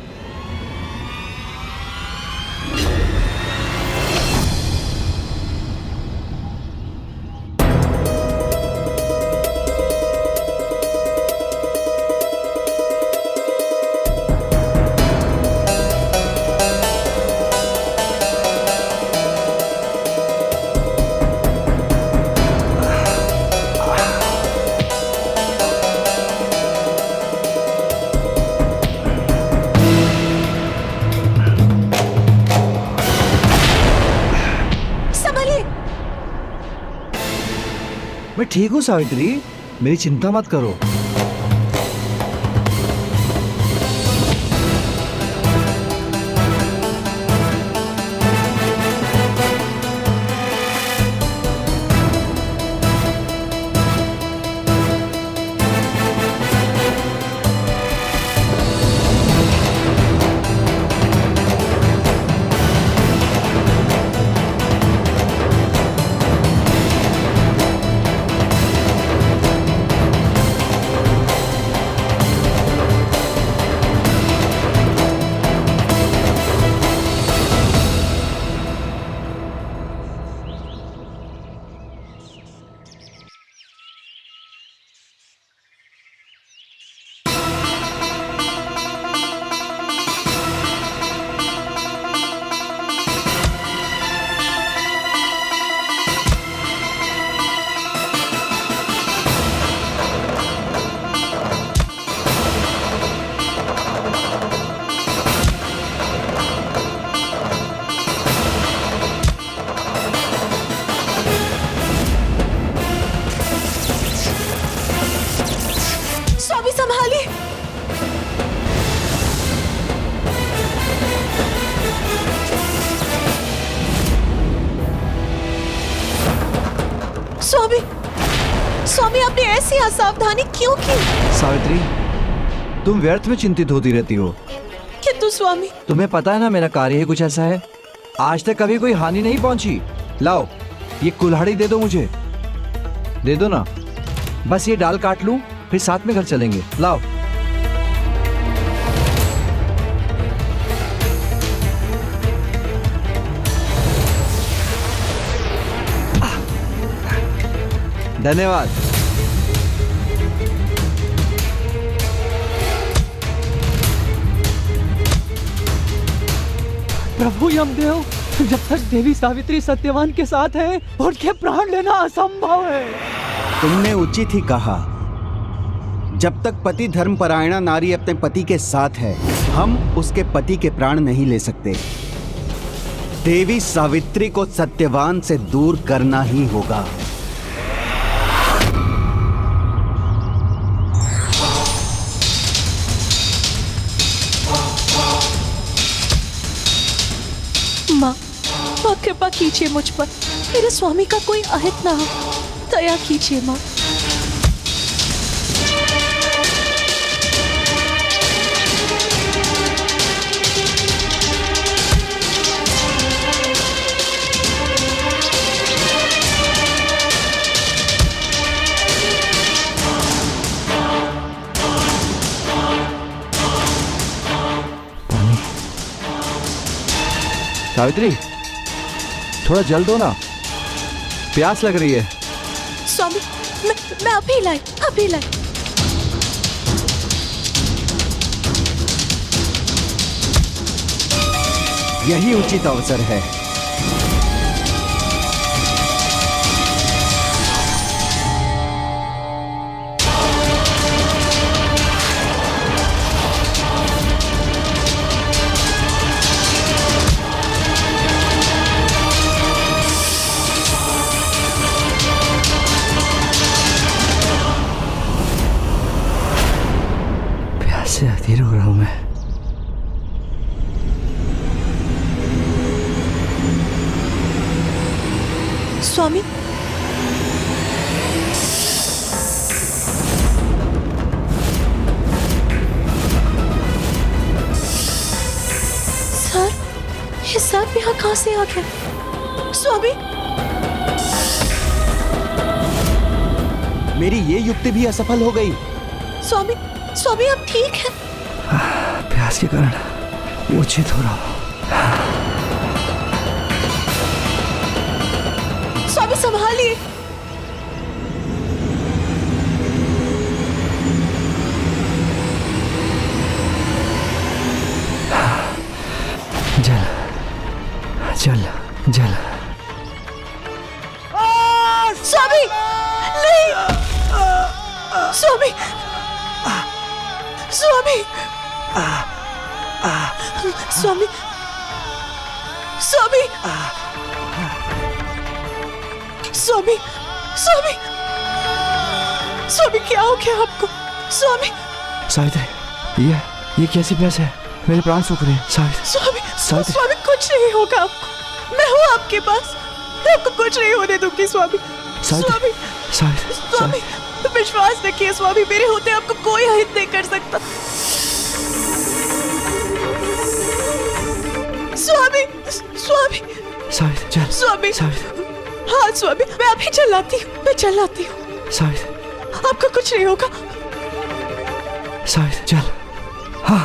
मैं ठीक हूँ सावित्री, मेरी चिंता मत करो। स्वामी, स्वामी आपने ऐसी असावधानी क्यों की? सावित्री, तुम व्यर्थ में चिंतित होती रहती हो। किंतु स्वामी, तुम्हें पता है ना मेरा कार्य ही कुछ ऐसा है। आज तक कभी कोई हानि नहीं पहुंची। लाओ, ये कुल्हाड़ी दे दो मुझे, दे दो ना। बस ये डाल काट लूं, फिर साथ में घर चलेंगे। लाओ। धन्यवाद। प्रभु यमदेव, जब तक देवी सावित्री सत्यवान के साथ है, उनके प्राण लेना असंभव है। तुमने उचित ही कहा। जब तक पति धर्मपरायणा नारी अपने पति के साथ है, हम उसके पति के प्राण नहीं ले सकते। देवी सावित्री को सत्यवान से दूर करना ही होगा। माँ, माँ कृपा कीजिए मुझ पर, मेरे स्वामी का कोई अहित ना हो, दया कीजिए माँ। सावित्री, थोड़ा जल दो ना, प्यास लग रही है। स्वामी, मैं अभी लाई, अभी लाई। यही उचित अवसर है। से अधीर हो रहा हूं मैं। स्वामी, सर, ये सब यहाँ कहाँ से आ गया? स्वामी, मेरी ये युक्ति भी असफल हो गई। स्वामी, स्वामी आप ठीक हैं? प्यास के कारण मूर्छित हो रहा। स्वामी संभालिए। जल जल जल। स्वामी नहीं, स्वामी, स्वामी, स्वामी, स्वामी, स्वामी, स्वामी, स्वामी क्या हो गया आपको? स्वामी, सावित्री, ये कैसी प्यास है? मेरे प्राण सूख रहे हैं। स्वामी, सावित्री। स्वामी कुछ नहीं होगा आपको, मैं हूँ आपके पास, मैं आपको कुछ नहीं होने दूंगी स्वामी। स्वामी, स्वामी विश्वास रखिए स्वामी, मेरे होते आपको कोई अहित नहीं कर सकता। स्वामी, स्वामी, स्वामी, हाँ स्वामी, मैं अभी चलाती हूँ, मैं चलाती हूँ। आपको कुछ नहीं होगा। चल। हाँ।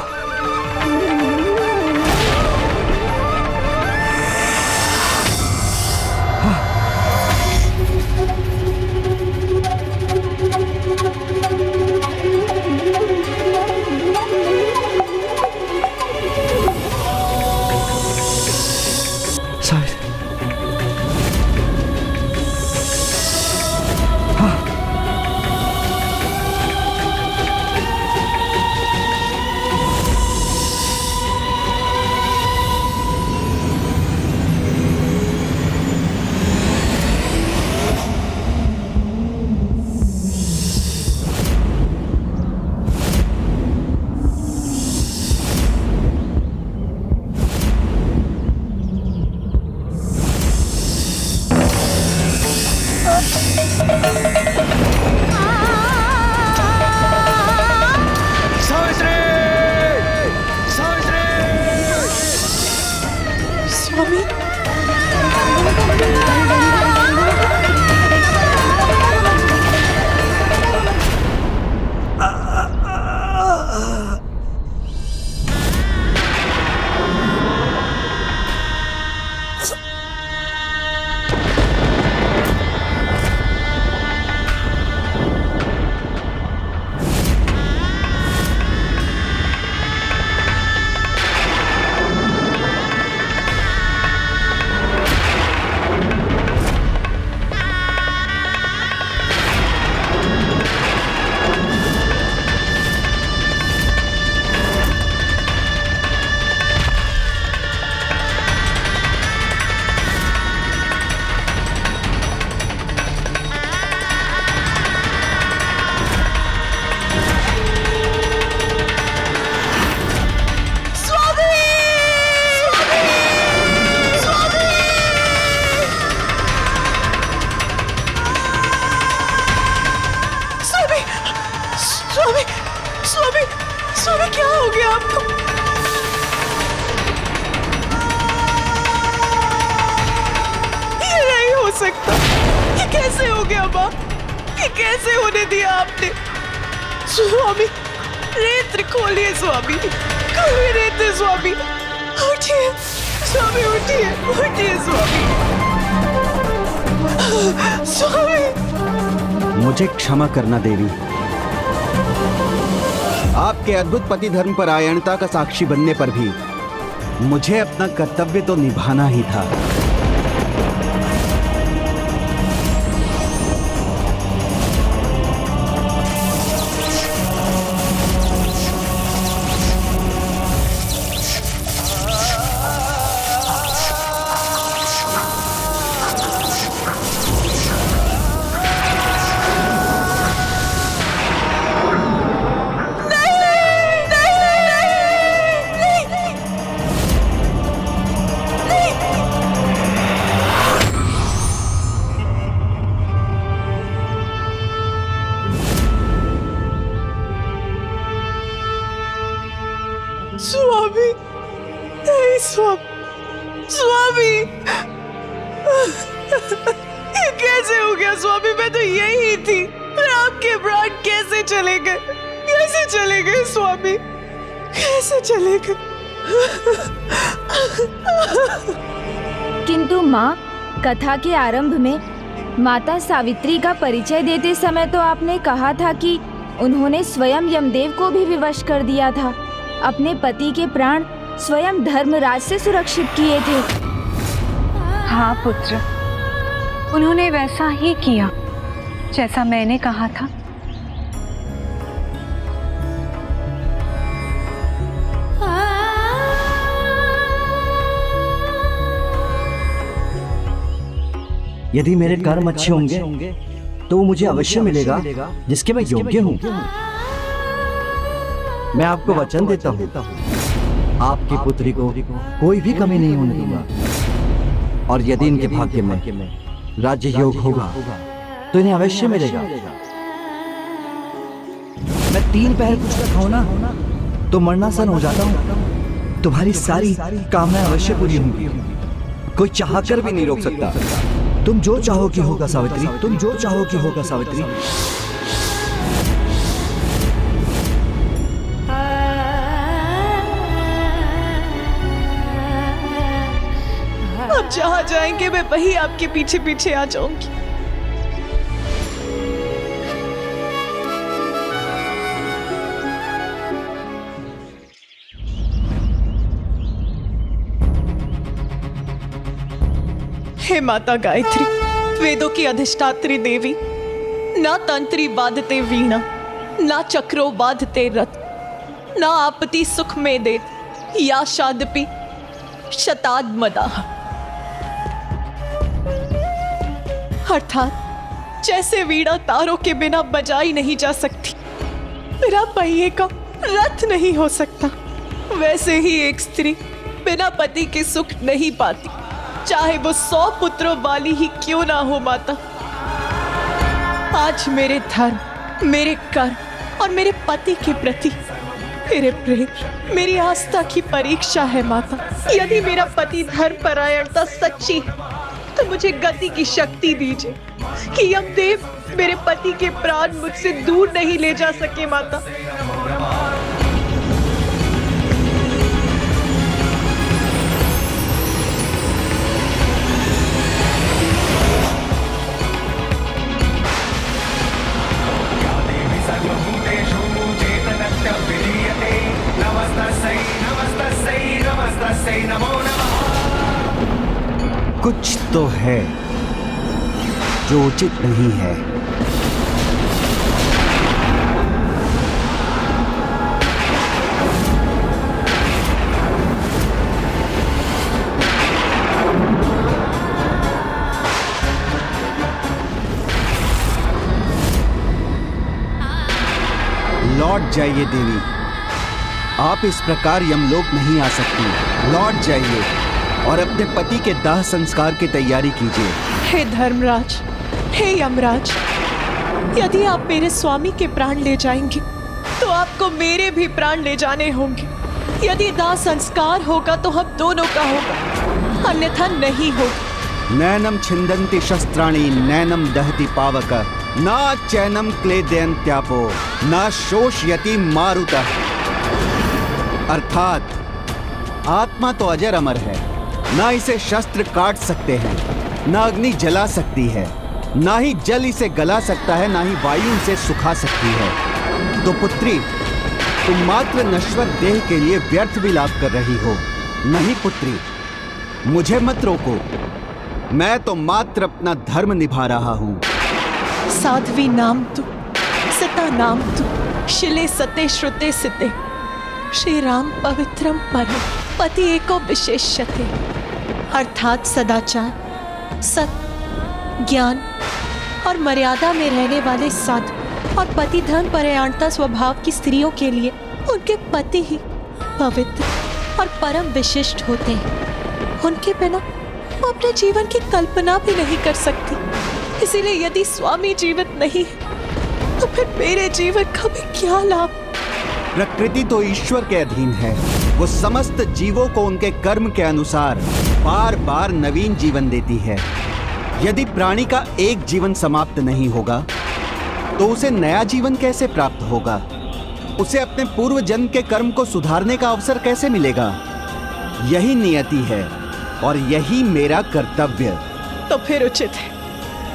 सकता, ये कैसे हो गया माँ? ये कैसे होने दिया आपने? स्वामी नेत्र खोलिए, स्वामी खोलिए नेत्र, स्वामी उठिए, स्वामी उठिए, उठिए स्वामी, स्वामी। मुझे क्षमा करना देवी, आपके अद्भुत पति धर्म परायणता का साक्षी बनने पर भी मुझे अपना कर्तव्य तो निभाना ही था। स्वामी, नहीं स्वामी, ये कैसे हो गया स्वामी? मैं तो यही थी। और आपके प्राण कैसे चले गए? कैसे चले गए स्वामी? कैसे चले गए? किंतु माँ, कथा के आरंभ में माता सावित्री का परिचय देते समय तो आपने कहा था कि उन्होंने स्वयं यमदेव को भी विवश कर दिया था। अपने पति के प्राण स्वयं धर्मराज से सुरक्षित किए थे। हाँ पुत्र, उन्होंने वैसा ही किया जैसा मैंने कहा था। यदि मेरे कर्म अच्छे होंगे तो वो मुझे अवश्य मिलेगा जिसके मैं योग्य हूँ। मैं आपको वचन देता हूँ, आपकी पुत्री को कोई भी कमी नहीं होने दूंगा। और यदि इनके भाग्य में राज्य योग होगा तो इन्हें अवश्य मिलेगा। मैं 3 पहर कुछ ना खाऊं ना तो मरनासन हो जाता हूँ। तुम्हारी सारी कामनाएं अवश्य पूरी होंगी, कोई चाह कर भी नहीं रोक सकता। तुम जो चाहो कि होगा सावित्री, तुम जो चाहो कि होगा सावित्री। आप जहाँ जाएंगे मैं वही आपके पीछे पीछे आ जाऊंगी। हे माता गायत्री, वेदों की अधिष्ठात्री देवी, ना तंत्री वादते वीणा, ना चक्रो वादते रथ, ना आपति सुख में दे, या शादपि शताद मदाह। अर्थात जैसे वीणा तारों के बिना बजाई नहीं जा सकती, बिना पहिए का रथ नहीं हो सकता, वैसे ही एक स्त्री बिना पति के सुख नहीं पाती, चाहे वो 100 पुत्रों वाली ही क्यों ना हो माता। आज मेरे धर्म, मेरे कर्म और मेरे पति के प्रति मेरे प्रेम, मेरी आस्था की परीक्षा है माता। यदि मेरा पति धर्म परायणता सच्ची है तो मुझे गति की शक्ति दीजिए कि यमदेव मेरे पति के प्राण मुझसे दूर नहीं ले जा सके माता। कुछ तो है जो उचित नहीं है। लौट जाइए देवी, आप इस प्रकार यमलोक नहीं आ सकती। लौट जाइए और अपने पति के दाह संस्कार की तैयारी कीजिए। हे धर्मराज, हे यमराज, यदि आप मेरे स्वामी के प्राण ले जाएंगे तो आपको मेरे भी प्राण ले जाने होंगे। यदि दाह संस्कार होगा तो हम दोनों का होगा, अन्यथा नहीं होगा। नैनम छिंदन्ति शस्त्राणि नैनम दहति पावक, ना चैनम क्लेदयन्त्यापो ना शोषयति मारुतः। अर्थात आत्मा तो अजर अमर है, ना इसे शस्त्र काट सकते हैं, ना अग्नि जला सकती है, ना ही जल इसे गला सकता है, ना ही वायु इसे सुखा सकती है। तो पुत्री, तुम मात्र नश्वर देह के लिए व्यर्थ विलाप कर रही हो। नहीं पुत्री, मुझे मत रोको, मैं तो मात्र अपना धर्म निभा रहा हूं। साध्वी नाम तु, सता नाम तु, शिले सते श्रुते सिते, श्री राम पवित्रम परम पति एको विशेष्यते। अर्थात सदाचार, सत, ज्ञान और मर्यादा में रहने वाले साधु और पति धर्म परायणता स्वभाव की स्त्रियों के लिए उनके पति ही पवित्र और परम विशिष्ट होते हैं। उनके बिना वो अपने जीवन की कल्पना भी नहीं कर सकती। इसीलिए यदि स्वामी जीवित नहीं है तो फिर मेरे जीवन का भी क्या लाभ। प्रकृति तो ईश्वर के अधीन है, वो समस्त जीवों को उनके कर्म के अनुसार बार बार नवीन जीवन देती है। यदि प्राणी का एक जीवन समाप्त नहीं होगा तो उसे नया जीवन कैसे प्राप्त होगा? उसे अपने पूर्व जन्म के कर्म को सुधारने का अवसर कैसे मिलेगा? यही नियति है और यही मेरा कर्तव्य। तो फिर उचित है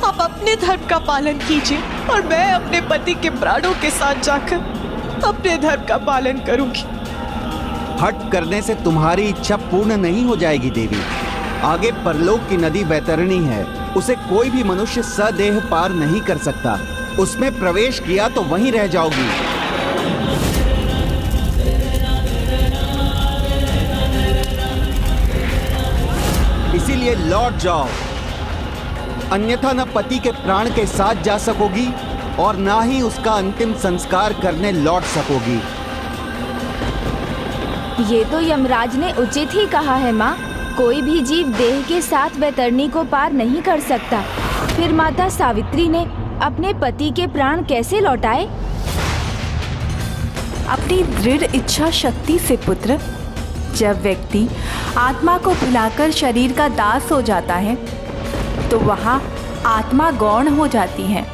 आप अपने धर्म का पालन कीजिए और मैं अपने पति के प्राणों के साथ जाकर अपने धर्म का पालन करूंगी। हट करने से तुम्हारी इच्छा पूर्ण नहीं हो जाएगी देवी। आगे परलोक की नदी वैतरणी है, उसे कोई भी मनुष्य सदेह पार नहीं कर सकता। उसमें प्रवेश किया तो वहीं रह जाओगी। इसीलिए लौट जाओ, अन्यथा न पति के प्राण के साथ जा सकोगी और ना ही उसका अंतिम संस्कार करने लौट सकोगी। ये तो यमराज ने उचित ही कहा है माँ। कोई भी जीव देह के साथ वैतरणी को पार नहीं कर सकता। फिर माता सावित्री ने अपने पति के प्राण कैसे लौटाए? अपनी दृढ़ इच्छा शक्ति से पुत्र। जब व्यक्ति आत्मा को भुलाकर शरीर का दास हो जाता है तो वहाँ आत्मा गौण हो जाती है,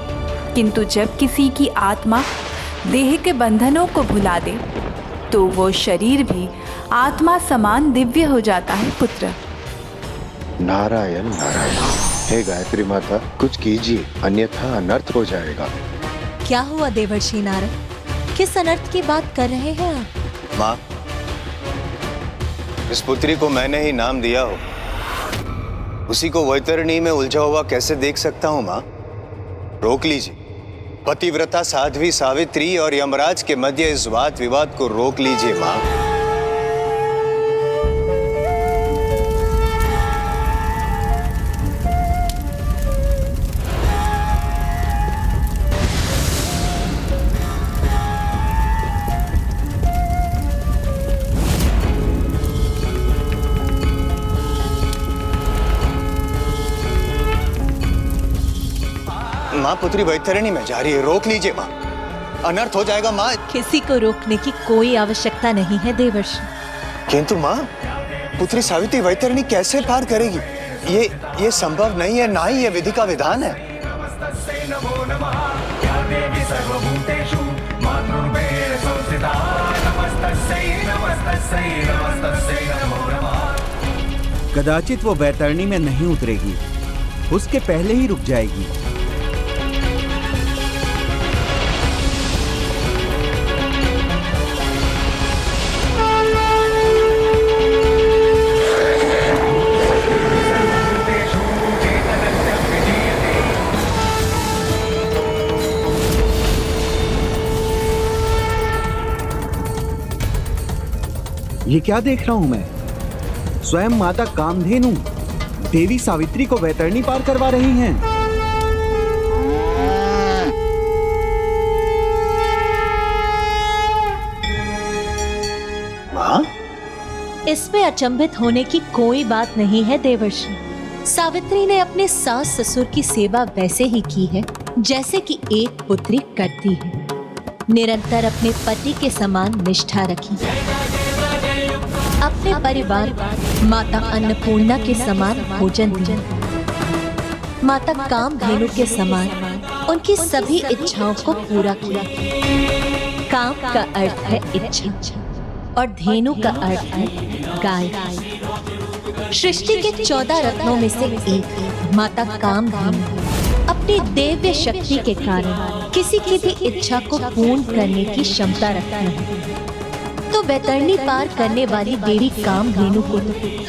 किंतु जब किसी की आत्मा देह के बंधनों को भुला दे तो वो शरीर भी आत्मा समान दिव्य हो जाता है पुत्र। नारायण नारायण। हे गायत्री माता, कुछ कीजिए अन्यथा अनर्थ हो जाएगा। क्या हुआ देवर्षि नारद, किस अनर्थ की बात कर रहे हैं आप? माँ, इस पुत्री को मैंने ही नाम दिया हो, उसी को वैतरणी में उलझा हुआ कैसे देख सकता हूँ माँ? रोक लीजिए। पतिव्रता साध्वी सावित्री और यमराज के मध्य इस वाद विवाद को रोक लीजिए माँ। माँ, पुत्री वैतरणी में जा रही है, रोक लीजिए माँ, अनर्थ हो जाएगा माँ। किसी को रोकने की कोई आवश्यकता नहीं है देवर्षि। किंतु माँ, पुत्री सावित्री वैतरणी कैसे पार करेगी? ये संभव नहीं है, ना ही ये विधि का विधान है। कदाचित वो वैतरणी में नहीं उतरेगी, उसके पहले ही रुक जाएगी। ये क्या देख रहा हूं मैं? स्वयं माता कामधेनु देवी सावित्री को वैतरणी पार करवा रही हैं। मां? इसमें अचंभित होने की कोई बात नहीं है देवर्षि। सावित्री ने अपने सास ससुर की सेवा वैसे ही की है जैसे कि एक पुत्री करती है। निरंतर अपने पति के समान निष्ठा रखी, अपने परिवार माता अन्नपूर्णा के समान भोजन दिया, माता कामधेनु के समान उनकी सभी इच्छाओं को पूरा किया। काम का अर्थ है इच्छा और धेनु का अर्थ है गाय। सृष्टि के 14 रत्नों में से एक माता कामधेनु अपनी दिव्य शक्ति के कारण किसी की भी इच्छा को पूर्ण करने की क्षमता रखती है। तो वैतरणी पार करने वाली देवी कामधेनु को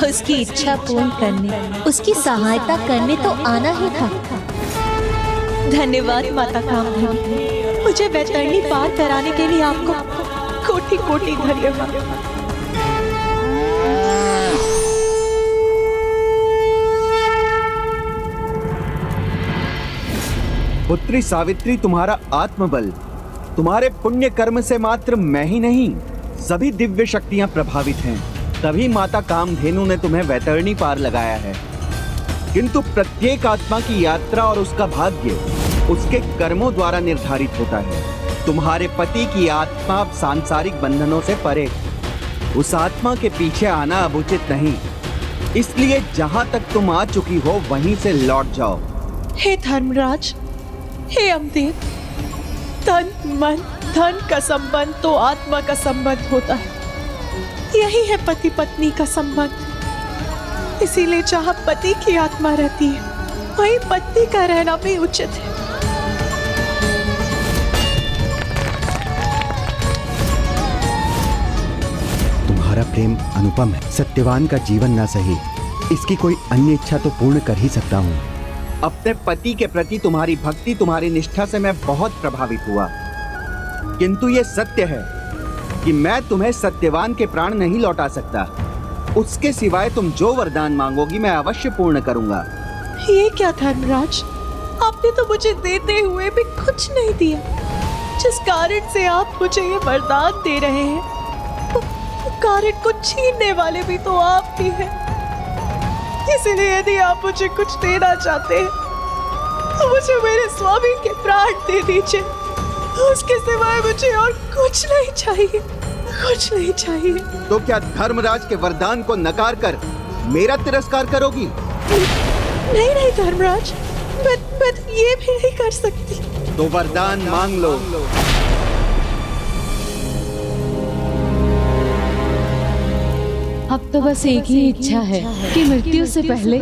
उसकी इच्छा पूर्ण करने, उसकी सहायता करने तो आना ही था। धन्यवाद माता कामधेनु, मुझे वैतरणी पार कराने के लिए आपको कोटि कोटि धन्यवाद। पुत्री सावित्री, तुम्हारा आत्मबल, तुम्हारे पुण्य कर्म से मात्र मैं ही नहीं सभी दिव्य शक्तियां प्रभावित हैं। तभी माता कामधेनु ने तुम्हें वैतरणी पार लगाया है। किंतु प्रत्येक आत्मा की यात्रा और उसका भाग्य उसके कर्मों द्वारा निर्धारित होता है। तुम्हारे पति की आत्मा सांसारिक बंधनों से परे, उस आत्मा के पीछे आना अब उचित नहीं। इसलिए जहां तक तुम आ चुकी हो वहीं से लौट जाओ। हे धर्मराज, हे अमदेव, तन मन धन का संबंध तो आत्मा का संबंध होता है। यही है पति पत्नी का संबंध। इसीलिए जहाँ पति की आत्मा रहती है वहीं पत्नी का रहना भी उचित है। तुम्हारा प्रेम अनुपम है। सत्यवान का जीवन ना सही, इसकी कोई अन्य इच्छा तो पूर्ण कर ही सकता हूँ। अपने पति के प्रति तुम्हारी भक्ति, तुम्हारी निष्ठा से मैं बहुत प्रभावित हुआ, किंतु ये सत्य है कि मैं तुम्हें सत्यवान के प्राण नहीं लौटा सकता। उसके सिवाय तुम जो वरदान मांगोगी मैं अवश्य पूर्ण करूंगा। ये क्या धर्मराज, आपने तो मुझे देते हुए भी कुछ नहीं दिया। जिस कारण से आप मुझे ये वरदान दे रहे हैं, वो कारण को छीनने वाले भी तो आप ही हैं। इसलिए यदि आप मुझे कुछ देना चाहते हैं तो मुझे मेरे स्वामी के प्राण दे दीजिए। उसके सिवाय मुझे और कुछ नहीं चाहिए, कुछ नहीं चाहिए। तो क्या धर्मराज के वरदान को नकार कर मेरा तिरस्कार करोगी? नहीं नहीं धर्मराज, मैं ये भी नहीं कर सकती। तो वरदान मांग लो। अब तो बस एक ही इच्छा है कि मृत्यु से पहले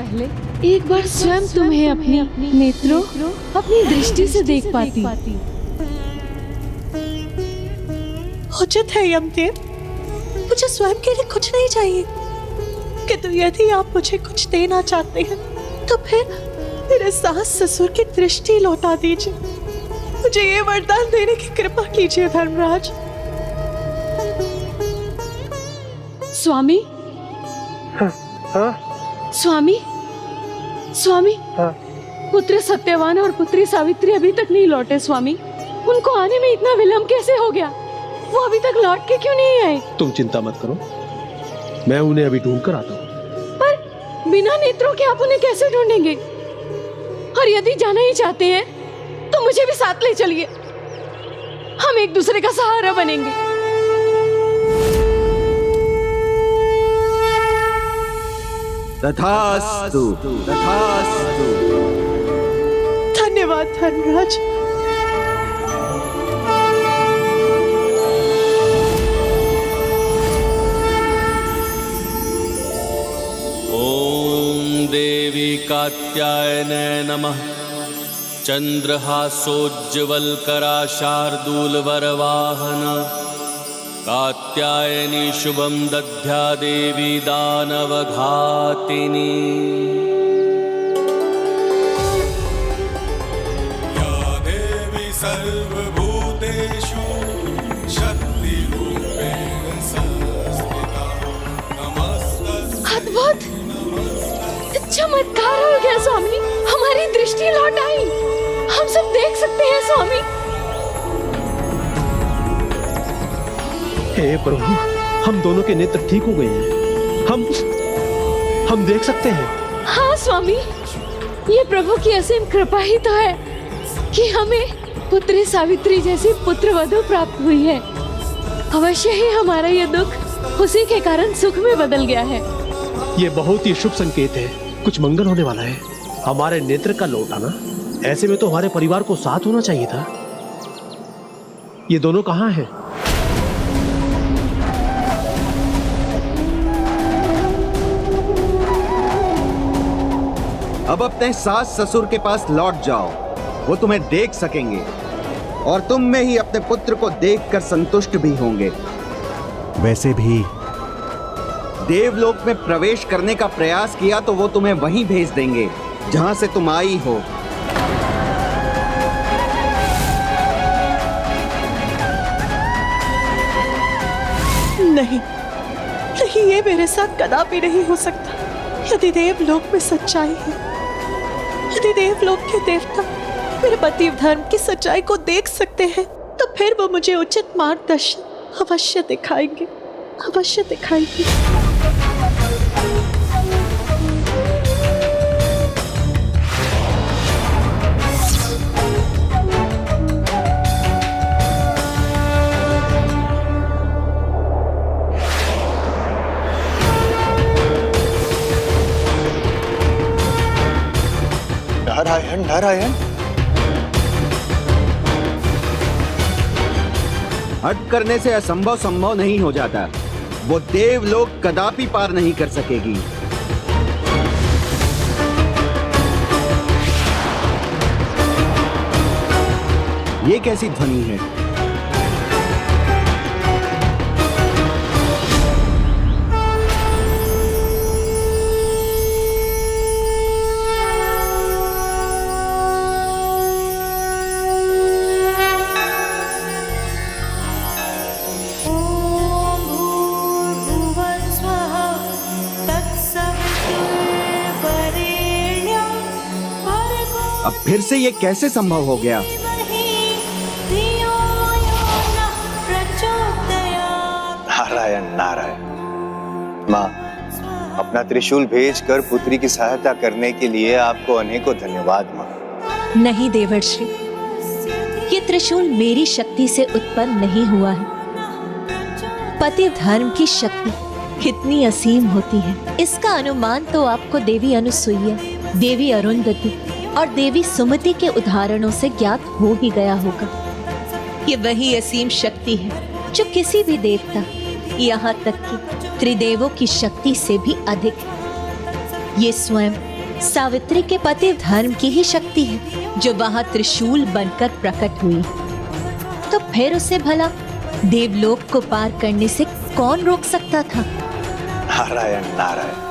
एक बार स्वयं तुम्हें अपनी नेत्रों, अपनी दृष्टि से देख पाती। उचित है यमदेव, मुझे स्वयं के लिए कुछ नहीं चाहिए, किंतु यदि आप मुझे कुछ देना चाहते हैं तो फिर मेरे सास ससुर की दृष्टि लौटा दीजिए। मुझे ये वरदान देने की कृपा कीजिए धर्मराज। स्वामी, स्वामी, स्वामी, पुत्र सत्यवान और पुत्री सावित्री अभी तक नहीं लौटे स्वामी। उनको आने में इतना विलंब कैसे हो गया? वो अभी तक लौट के क्यों नहीं आए? तुम चिंता मत करो, मैं उन्हें अभी ढूंढ कर आता हूँ। पर बिना नेत्रों के आप उन्हें कैसे ढूंढेंगे? और यदि जाना ही चाहते हैं तो मुझे भी साथ ले चलिए, हम एक दूसरे का सहारा बनेंगे। तथास्तु, तथास्तु। धन्यवाद धर्मराज। ओम देवी कात्यायने नमः। चंद्रहासोज्ज्वलकरा शार्दूलवरवाहन कात्यायनी शुभं दद्या देवी दानवघातिनी। या देवी सर्वभूतेषु शक्तिरूपेण संस्थिता नमस्तस्यै। अद्भुत चमत्कार हो गया स्वामी, हमारी दृष्टि लौट आई, हम सब देख सकते हैं स्वामी। हे प्रभु, हम दोनों के नेत्र ठीक हो गए हैं, हम देख सकते हैं। हाँ स्वामी, ये प्रभु की असीम कृपा ही तो है कि हमें पुत्री सावित्री जैसी पुत्रवधू प्राप्त हुई है। अवश्य ही हमारा ये दुख उसी के कारण सुख में बदल गया है। ये बहुत ही शुभ संकेत है, कुछ मंगल होने वाला है। हमारे नेत्र का लौट आना, ऐसे में तो हमारे परिवार को साथ होना चाहिए था। ये दोनों कहाँ हैं? अब अपने सास ससुर के पास लौट जाओ, वो तुम्हें देख सकेंगे और तुम में ही अपने पुत्र को देखकर संतुष्ट भी होंगे। वैसे भी देवलोक में प्रवेश करने का प्रयास किया तो वो तुम्हें वहीं भेज देंगे जहां से तुम आई हो। नहीं नहीं, ये मेरे साथ कदापि नहीं हो सकता। यदि देवलोक में सच्चाई है, यदि देवलोक के देवता मेरे पति धर्म की सच्चाई को देख सकते हैं, तो फिर वो मुझे उचित मार्गदर्शन अवश्य दिखाएंगे, अवश्य दिखाएंगे। नारायण नारायण। हट करने से असंभव संभव नहीं हो जाता। वो देवलोक कदापि पार नहीं कर सकेगी। ये कैसी ध्वनि है? अब फिर से ये कैसे संभव हो गया? नारायण नारायण। माँ, अपना त्रिशूल भेजकर पुत्री की सहायता करने के लिए आपको अनेकों धन्यवाद माँ। नहीं देवर्षि, ये त्रिशूल मेरी शक्ति से उत्पन्न नहीं हुआ है। पति धर्म की शक्ति कितनी असीम होती है, इसका अनुमान तो आपको देवी अनुसुईया, देवी अरुंधति और देवी सुमति के उदाहरणों से ज्ञात हो ही गया होगा। ये वही असीम शक्ति है जो किसी भी देवता, यहाँ तक कि त्रिदेवों की शक्ति से भी अधिक है। ये स्वयं सावित्री के पति धर्म की ही शक्ति है जो वहां त्रिशूल बनकर प्रकट हुई। तो फिर उसे भला देवलोक को पार करने से कौन रोक सकता था? नारायण नारायण।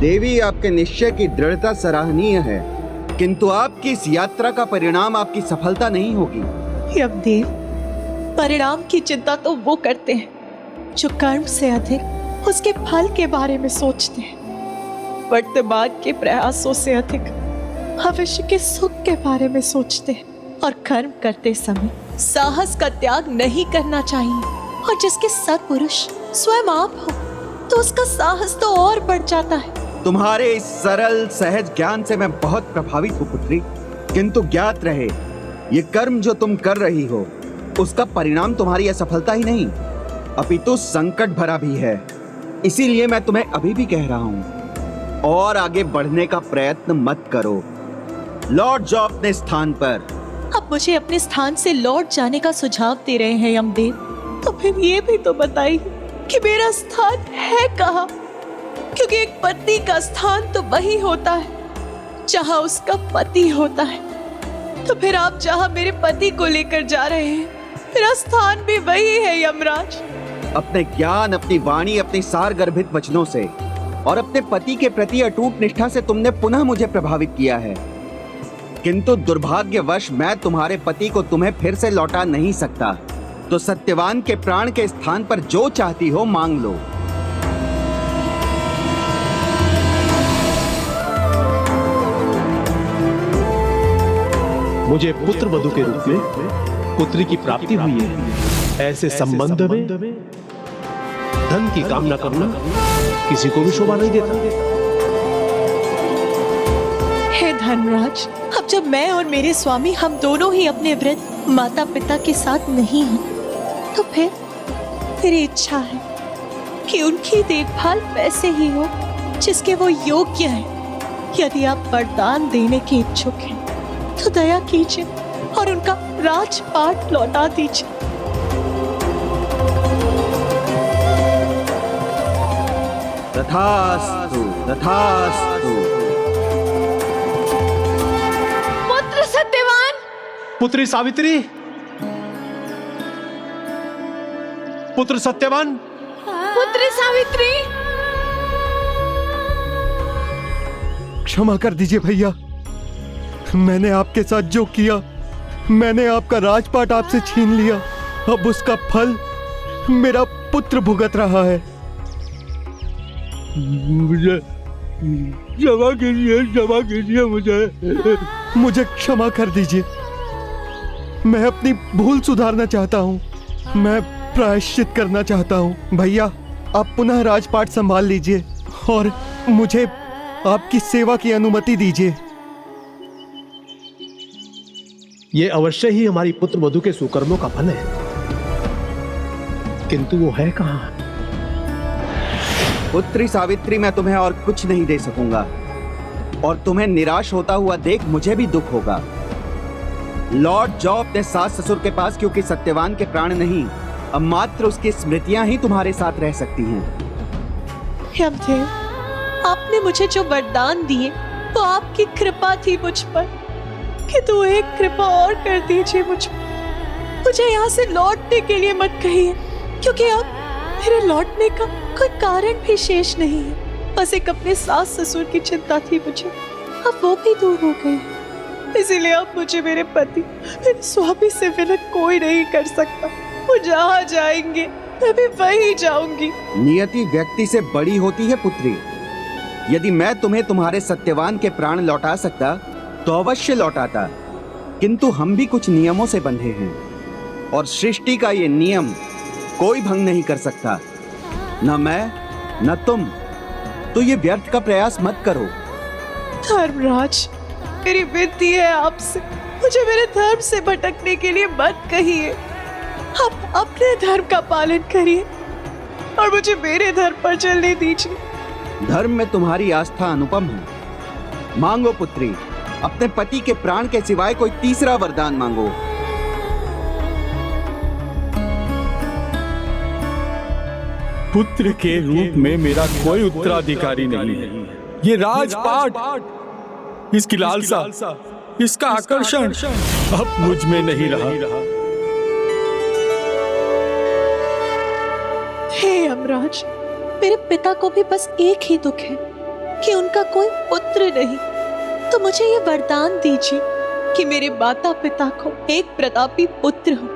देवी, आपके निश्चय की दृढ़ता सराहनीय है, किंतु आपकी इस यात्रा का परिणाम आपकी सफलता नहीं होगी। यमदेव, परिणाम की चिंता तो वो करते हैं जो कर्म से अधिक उसके फल के बारे में सोचते हैं। वर्तमान के प्रयासों से अधिक भविष्य के सुख के बारे में सोचते हैं। और कर्म करते समय साहस का त्याग नहीं करना चाहिए। और जिसके सत्पुरुष स्वयं आप हो तो उसका साहस तो और बढ़ जाता है। तुम्हारे इस सरल सहज ज्ञान से मैं बहुत प्रभावित हूँ पुत्री, किंतु ज्ञात रहे, ये कर्म जो तुम कर रही हो उसका परिणाम तुम्हारी असफलता ही नहीं अपितु संकट भरा भी है। इसीलिए मैं तुम्हें अभी भी कह रहा हूँ, और आगे बढ़ने का प्रयत्न मत करो। लौट जाओ अपने स्थान पर। अब मुझे अपने स्थान से लौट जाने का सुझाव दे रहे हैं यमदेव, तो फिर ये भी तो बताइए कि मेरा स्थान है कहाँ? क्योंकि एक पत्नी का स्थान तो वही होता है जहाँ उसका पति होता है। तो फिर आप जहाँ मेरे पति को लेकर जा रहे हैं, मेरा स्थान भी वही है यमराज। अपने ज्ञान, अपनी वाणी, अपनी सार गर्भित वचनों से और अपने पति के प्रति अटूट निष्ठा से तुमने पुनः मुझे प्रभावित किया है, किंतु दुर्भाग्यवश मैं तुम्हारे पति को तुम्हें फिर से लौटा नहीं सकता। तो सत्यवान के प्राण के स्थान पर जो चाहती हो मांग लो। मुझे पुत्र वधु के रूप में पुत्री की प्राप्ति हुई है। ऐसे संबंध में धन की कामना करना किसी को भी शोभा नहीं देता। हे धर्मराज, अब जब मैं और मेरे स्वामी हम दोनों ही अपने वृद्ध माता पिता के साथ नहीं हैं, तो फिर मेरी इच्छा है कि उनकी देखभाल वैसे ही हो जिसके वो योग्य हैं। यदि आप वरदान देने के इच्छुक हैं तो दया कीजिए और उनका राजपाट लौटा दीजिए। तथास्तु, तथास्तु। पुत्र सत्यवान, पुत्री सावित्री, पुत्र सत्यवान, पुत्री सावित्री। क्षमा कर दीजिए भैया, मैंने आपके साथ जो किया, मैंने आपका राजपाट आपसे छीन लिया। अब उसका फल मेरा पुत्र भुगत रहा है। मुझे क्षमा कीजिए मुझे क्षमा कर दीजिए। मैं अपनी भूल सुधारना चाहता हूँ, मैं प्रायश्चित करना चाहता हूँ। भैया, आप पुनः राजपाट संभाल लीजिए और मुझे आपकी सेवा की अनुमति दीजिए। ये अवश्य ही हमारी पुत्र वधु के सुकर्मों का फल है, किंतु वो है कहाँ? पुत्री सावित्री, मैं तुम्हें और कुछ नहीं दे सकूंगा और तुम्हें निराश होता हुआ देख मुझे भी दुख होगा। लौट जाओ अपने सास ससुर के पास, क्योंकि सत्यवान के प्राण नहीं, अब मात्र उसकी स्मृतियां ही तुम्हारे साथ रह सकती हैं। यमदेव, आपने मुझे जो वरदान दिए वो आपकी कृपा थी मुझ पर, कि तू एक कृपा और कर दीजिए मुझ पर। मुझे यहाँ से लौटने के लिए मत कहिए, क्योंकि अब मेरे लौटने का कोई कारण भी शेष नहीं है। बस एक अपने सास ससुर की चिंता थी मुझे, अब वो भी दूर हो गई। इसीलिए अब मुझे मेरे पति, मेरे स्वामी से बिना कोई नहीं कर सकता। वो जहाँ जाएंगे मैं भी वहीं जाऊंगी। नियति व्यक्ति से बड़ी होती है पुत्री। यदि मैं तुम्हें तुम्हारे सत्यवान के प्राण लौटा सकता तो अवश्य लौटाता, किंतु हम भी कुछ नियमों से बंधे हैं और सृष्टि का ये नियम कोई भंग नहीं कर सकता, न मैं न तुम। तो ये व्यर्थ का प्रयास मत करो। धर्मराज, मेरी विनती है आपसे, मुझे मेरे धर्म से भटकने के लिए मत कहिए। आप अपने धर्म का पालन करिए और मुझे मेरे धर्म पर चलने दीजिए। धर्म में तुम्हारी आस्था अनुपम है। मांगो पुत्री, अपने पति के प्राण के सिवाय कोई तीसरा वरदान मांगो। पुत्र के रूप में मेरा कोई उत्तराधिकारी नहीं है। ये राजपाट, इसकी लालसा, इसका आकर्षण अब मुझ में नहीं रहा। हे यमराज, मेरे पिता को भी बस एक ही दुख है कि उनका कोई पुत्र नहीं। तो मुझे ये वरदान दीजिए कि मेरे माता पिता को एक प्रतापी पुत्र हो,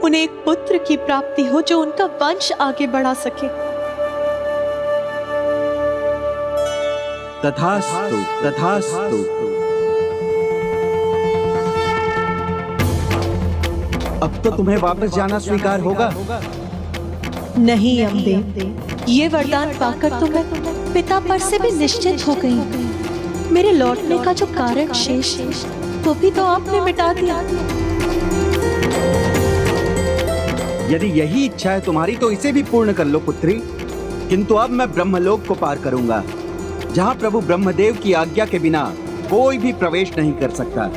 उन्हें एक पुत्र की प्राप्ति हो जो उनका वंश आगे बढ़ा सके। तथास्तु, तथास्तु। अब तो तुम्हें वापस जाना स्वीकार होगा। नहीं यमदेव, ये वरदान पाकर तो मैं पिता पर से भी निश्चित हो गई हूँ। मेरे लौटने का जो कारण शेष है वो भी तो आपने मिटा दिया। यदि यही इच्छा है तुम्हारी तो इसे भी पूर्ण कर लो पुत्री। किंतु अब मैं ब्रह्मलोक को पार करूंगा, जहां प्रभु ब्रह्मदेव की आज्ञा के बिना कोई भी प्रवेश नहीं कर सकता।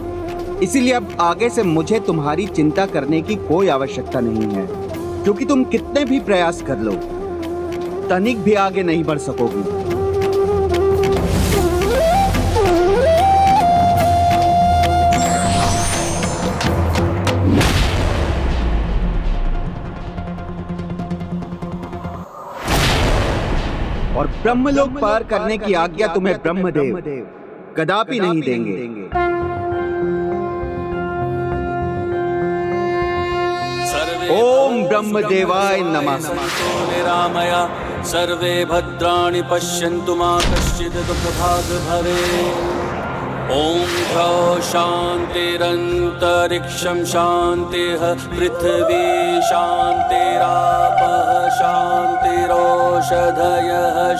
इसीलिए अब आगे से मुझे तुम्हारी चिंता करने की कोई आवश्यकता नहीं है, क्योंकि तुम कितने भी प्रयास कर लो, तनिक भी आगे नहीं बढ़ सकोगी। और ब्रह्मलोक पार करने की आज्ञा तुम्हें ब्रह्मदेव कदापि नहीं देंगे। ओम ब्रह्मदेवाय नमः। निरामया सर्वे भद्राणि पश्यन्तु मा कश्चित् दुःखभाग् भवेत्। ओम शान्तिरन्तरिक्षं शान्तिः पृथ्वी शान्तिरापः शान्तिरोषधयः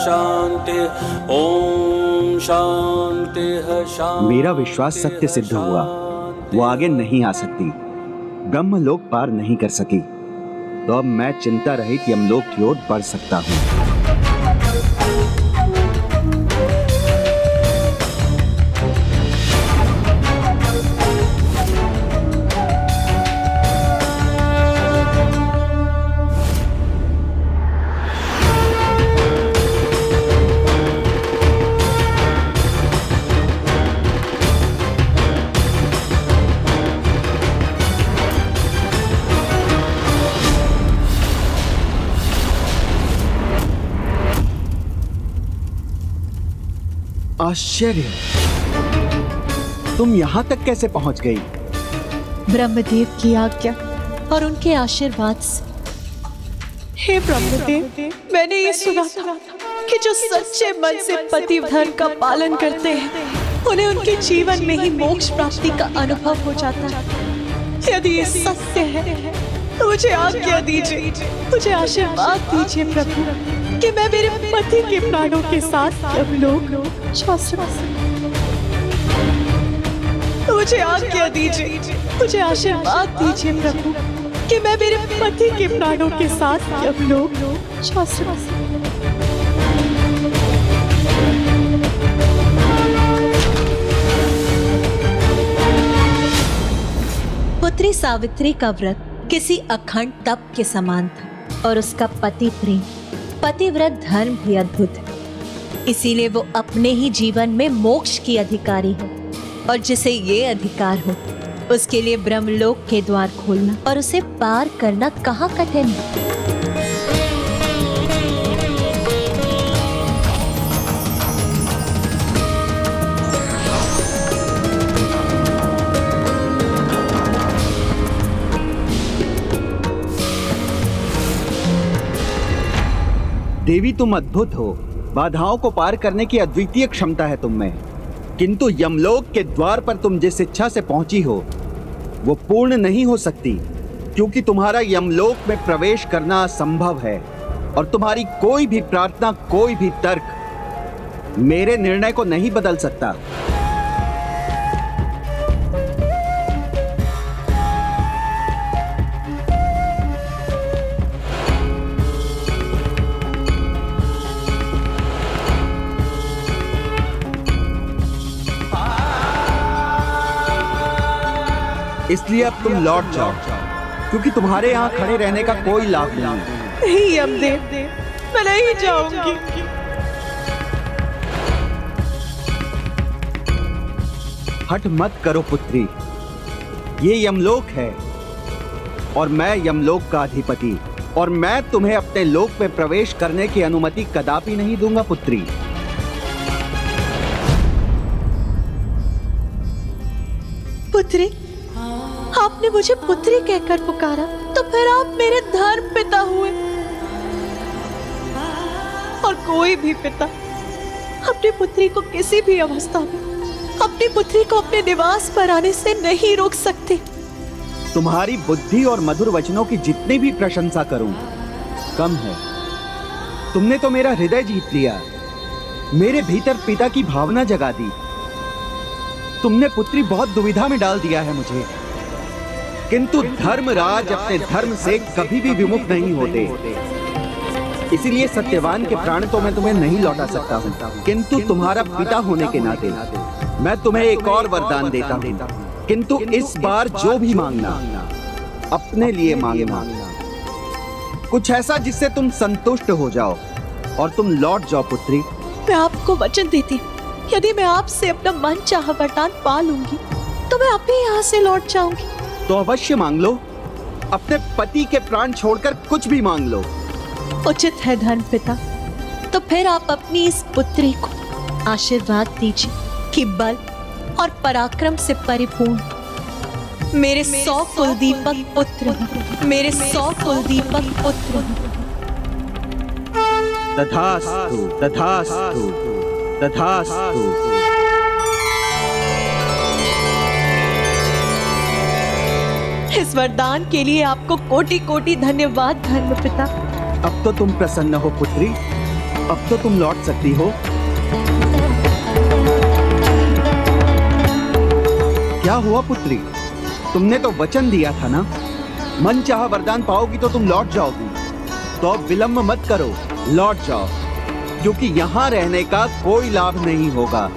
शान्तिः। ओम शान्तिः शान्तिः। मेरा विश्वास सत्य सिद्ध हुआ, वो आगे नहीं आ सकती, ब्रह्मलोक पार नहीं कर सकी, तो अब मैं चिंता रहित यमलोक की ओर बढ़ सकता हूँ। आश्चर्य, तुम यहाँ तक कैसे पहुँच गई? ब्रह्मदेव की आज्ञा और उनके आशीर्वाद से। हे ब्रह्मदेव, मैंने ये सुना था कि जो सच्चे मन से पति धर्म का पालन करते हैं उन्हें उनके जीवन में ही मोक्ष प्राप्ति का अनुभव हो जाता है। यदि ये सत्य है तो मुझे आज्ञा दीजिए, मुझे आशीर्वाद दीजिए प्रभु कि मैं मेरे पति के प्राणों के साथ यमलोक जा सकूं। मुझे आज्ञा दीजिए, मुझे आशीर्वाद दीजिए प्रभु कि मैं मेरे पति के प्राणों के साथ यमलोक जा सकूं। पुत्री सावित्री का व्रत किसी अखंड तप के समान था और उसका पति प्रेम, पतिव्रत धर्म भी अद्भुत है। इसीलिए वो अपने ही जीवन में मोक्ष की अधिकारी है और जिसे ये अधिकार हो उसके लिए ब्रह्मलोक के द्वार खोलना और उसे पार करना कहाँ कठिन है। देवी तुम अद्भुत हो, बाधाओं को पार करने की अद्वितीय क्षमता है तुम में, किंतु यमलोक के द्वार पर तुम जिस इच्छा से पहुंची हो वो पूर्ण नहीं हो सकती, क्योंकि तुम्हारा यमलोक में प्रवेश करना असंभव है और तुम्हारी कोई भी प्रार्थना, कोई भी तर्क मेरे निर्णय को नहीं बदल सकता। इसलिए अब तुम लौट जाओ, क्योंकि तुम्हारे यहाँ खड़े रहने का कोई लाभ नहीं है। नहीं यमदेव, मैं नहीं जाऊंगी। हट मत करो पुत्री, ये यमलोक है और मैं यमलोक का अधिपति, और मैं तुम्हें अपने लोक में प्रवेश करने की अनुमति कदापि नहीं दूंगा पुत्री। पुत्री, आपने मुझे पुत्री कहकर पुकारा तो फिर आप मेरे धर्म पिता हुए, और कोई भी पिता अपनी पुत्री को किसी भी अवस्था में अपनी पुत्री को अपने निवास पर आने से नहीं रोक सकते। तुम्हारी बुद्धि और मधुर वचनों की जितनी भी प्रशंसा करूं कम है। तुमने तो मेरा हृदय जीत लिया, मेरे भीतर पिता की भावना जगा दी। तुमने पुत्री बहुत दुविधा में डाल दिया है मुझे, किंतु धर्मराज अपने धर्म से कभी भी विमुख नहीं होते। इसीलिए सत्यवान के प्राण तो मैं तुम्हें नहीं लौटा सकता हूँ, किंतु तुम्हारा पिता होने के नाते मैं तुम्हें एक और वरदान देता हूँ। किंतु इस बार जो भी मांगना अपने लिए मांगना, कुछ ऐसा जिससे तुम संतुष्ट हो जाओ और तुम लौट जाओ पुत्री। मैं आपको वचन देती हूँ, यदि मैं आपसे अपना मन चाहा वरदान पा लूंगी तो मैं अभी यहाँ से लौट जाऊंगी। तो अवश्य मांग लो, अपने पति के प्राण छोड़कर कुछ भी मांग लो। उचित है धर्म पिता, तो फिर आप अपनी इस पुत्री को आशीर्वाद दीजिए कि बल और पराक्रम से परिपूर्ण मेरे 100 कुलदीपक पुत्र, मेरे 100 कुलदीपक पुत्र। तथास्तु, तथास्तु, तथास्तु। इस वरदान के लिए आपको कोटि कोटि धन्यवाद धर्म पिता। अब तो तुम प्रसन्न हो पुत्री, अब तो तुम लौट सकती हो। क्या हुआ पुत्री, तुमने तो वचन दिया था ना, मन चाहा वरदान पाओगी तो तुम लौट जाओगी। तो अब विलंब मत करो, लौट जाओ, क्योंकि यहाँ रहने का कोई लाभ नहीं होगा।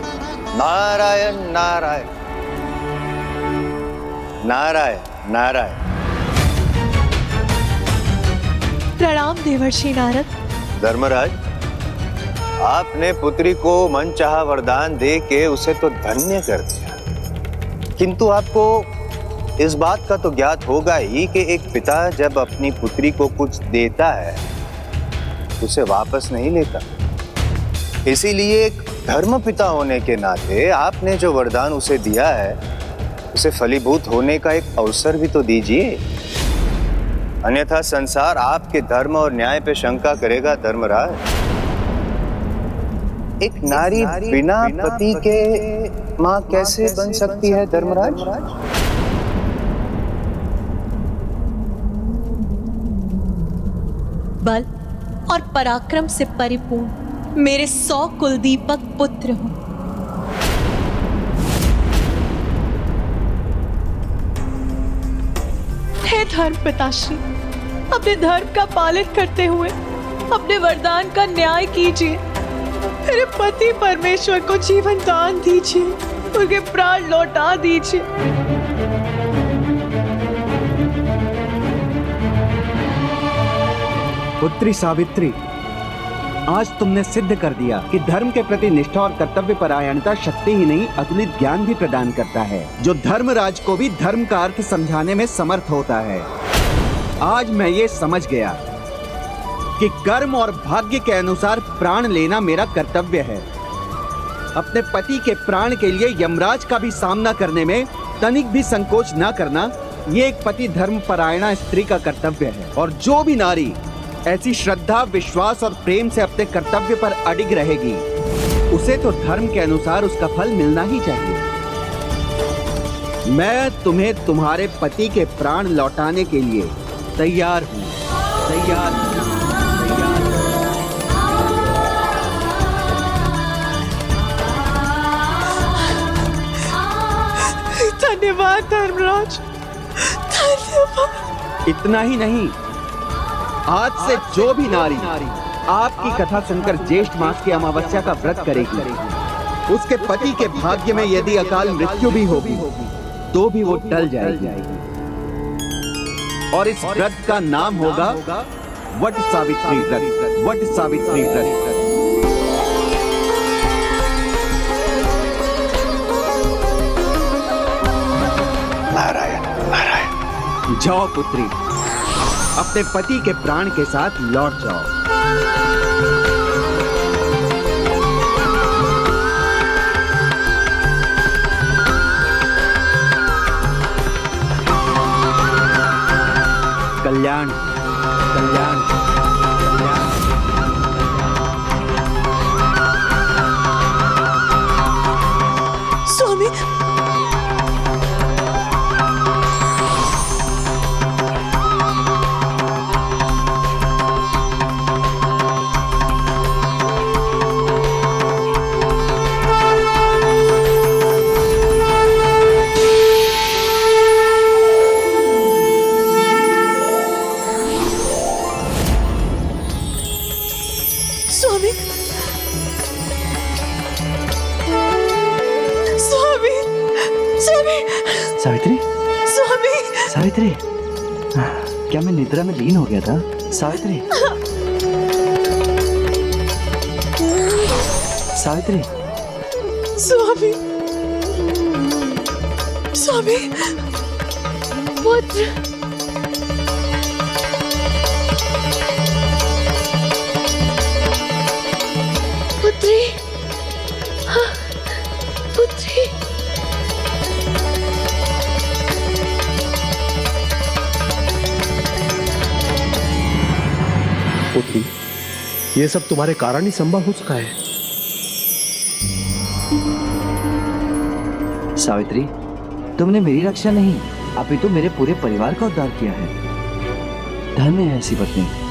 नारायण नारायण नारायण नारायण। प्रणाम देवर्षि नारद। धर्मराज, आपने पुत्री को मनचाहा वरदान दे के उसे तो धन्य कर दिया, किंतु आपको इस बात का तो ज्ञात होगा ही कि एक पिता जब अपनी पुत्री को कुछ देता है उसे वापस नहीं लेता। इसीलिए एक धर्म पिता होने के नाते आपने जो वरदान उसे दिया है उसे फलीभूत होने का एक अवसर भी तो दीजिए, अन्यथा संसार आपके धर्म और न्याय पे शंका करेगा। धर्मराज, एक नारी बिना पति के मां कैसे बन सकती है? धर्मराज, बल और पराक्रम से परिपूर्ण मेरे 100 कुलदीपक पुत्र हो। हे धर्म पिताश्री, अपने धर्म का पालन करते हुए अपने वरदान का न्याय कीजिए। मेरे पति परमेश्वर को जीवन दान दीजिए, उनके प्राण लौटा दीजिए। पुत्री सावित्री, आज तुमने सिद्ध कर दिया कि धर्म के प्रति निष्ठा और कर्तव्य परायणता शक्ति ही नहीं अतुलित ज्ञान भी प्रदान करता है, जो धर्मराज को भी धर्म का अर्थ समझाने में समर्थ होता है। आज मैं ये समझ गया कि कर्म और भाग्य के अनुसार प्राण लेना मेरा कर्तव्य है। अपने पति के प्राण के लिए यमराज का भी सामना करने में तनिक भी संकोच न करना, ये एक पति धर्म परायणा स्त्री का कर्तव्य है। और जो भी नारी ऐसी श्रद्धा, विश्वास और प्रेम से अपने कर्तव्य पर अडिग रहेगी, उसे तो धर्म के अनुसार उसका फल मिलना ही चाहिए। मैं तुम्हें तुम्हारे पति के प्राण लौटाने के लिए तैयार हूँ, तैयार हूँ। धन्यवाद धर्मराज, धन्यवाद। इतना ही नहीं, आज से जो भी नारी आपकी कथा सुनकर ज्येष्ठ मास की अमावस्या का व्रत करेगी, उसके पति के भाग्य में यदि अकाल मृत्यु भी होगी तो भी वो टल जाएगी। और इस व्रत का नाम होगा वट सावित्री व्रत, वट सावित्री व्रत। नारायण नारायण। जाओ पुत्री, अपने पति के प्राण के साथ लौट जाओ। कल्याण कल्याण कल्याण। स्वामी, स्वामी, स्वामी, स्वामी, सावित्री, स्वामी, सावित्री, क्या मैं निद्रा में लीन हो गया था? सावित्री, सावित्री, स्वामी, स्वामी, पुत्र, पुत्री, हाँ, पुत्री। पुत्री, ये सब तुम्हारे कारण ही संभव हो सका है। सावित्री, तुमने मेरी रक्षा नहीं, अपितु मेरे पूरे परिवार का उद्धार किया है। धन्य है ऐसी पत्नी।